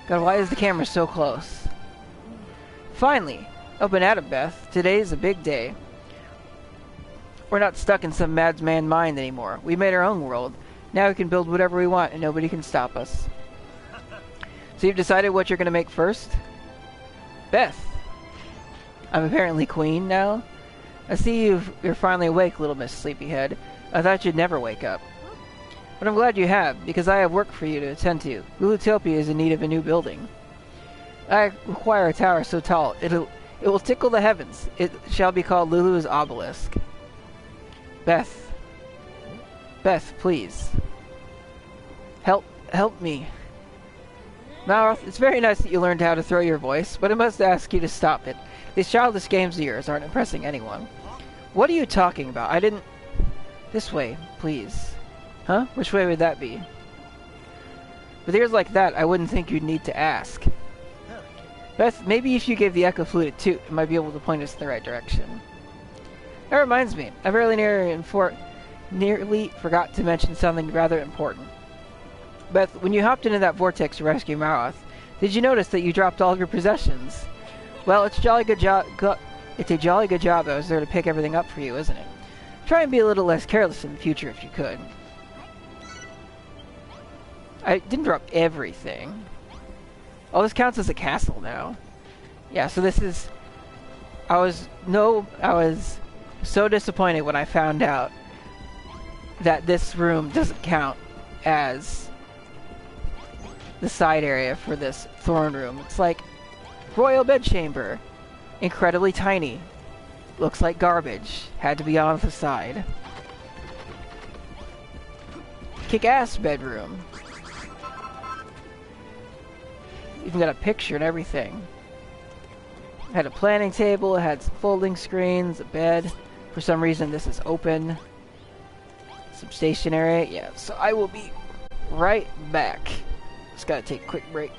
A: God, why is the camera so close? Finally! Up and at it, Beth. Today's a big day. We're not stuck in some madman's mind anymore. We made our own world. Now we can build whatever we want and nobody can stop us. So you've decided what you're going to make first? Beth. I'm apparently queen now. I see you're finally awake, little Miss Sleepyhead. I thought you'd never wake up. But I'm glad you have, because I have work for you to attend to. Lulutopia is in need of a new building. I require a tower so tall It will tickle the heavens. It shall be called Lulu's obelisk. Beth. Beth, please. Help me. Malroth, it's very nice that you learned how to throw your voice, but I must ask you to stop it. These childish games of yours aren't impressing anyone. What are you talking about? I didn't... This way, please. Huh? Which way would that be? With ears like that, I wouldn't think you'd need to ask. Beth, maybe if you gave the Echo Flute a toot, it might be able to point us in the right direction. That reminds me, I very nearly forgot to mention something rather important. Beth, when you hopped into that vortex to rescue Malroth, did you notice that you dropped all of your possessions? Well, it's a jolly good job I was there to pick everything up for you, isn't it? Try and be a little less careless in the future if you could. I didn't drop everything. Oh, this counts as a castle now. Yeah, so this is... I was so disappointed when I found out that this room doesn't count as the side area for this throne room. It's like royal bedchamber. Incredibly tiny. Looks like garbage. Had to be on the side. Kick-ass bedroom. Even got a picture and everything. Had a planning table, it had some folding screens, a bed. For some reason this is open. Some stationery. Yeah, so I will be right back. Just gotta take a quick break.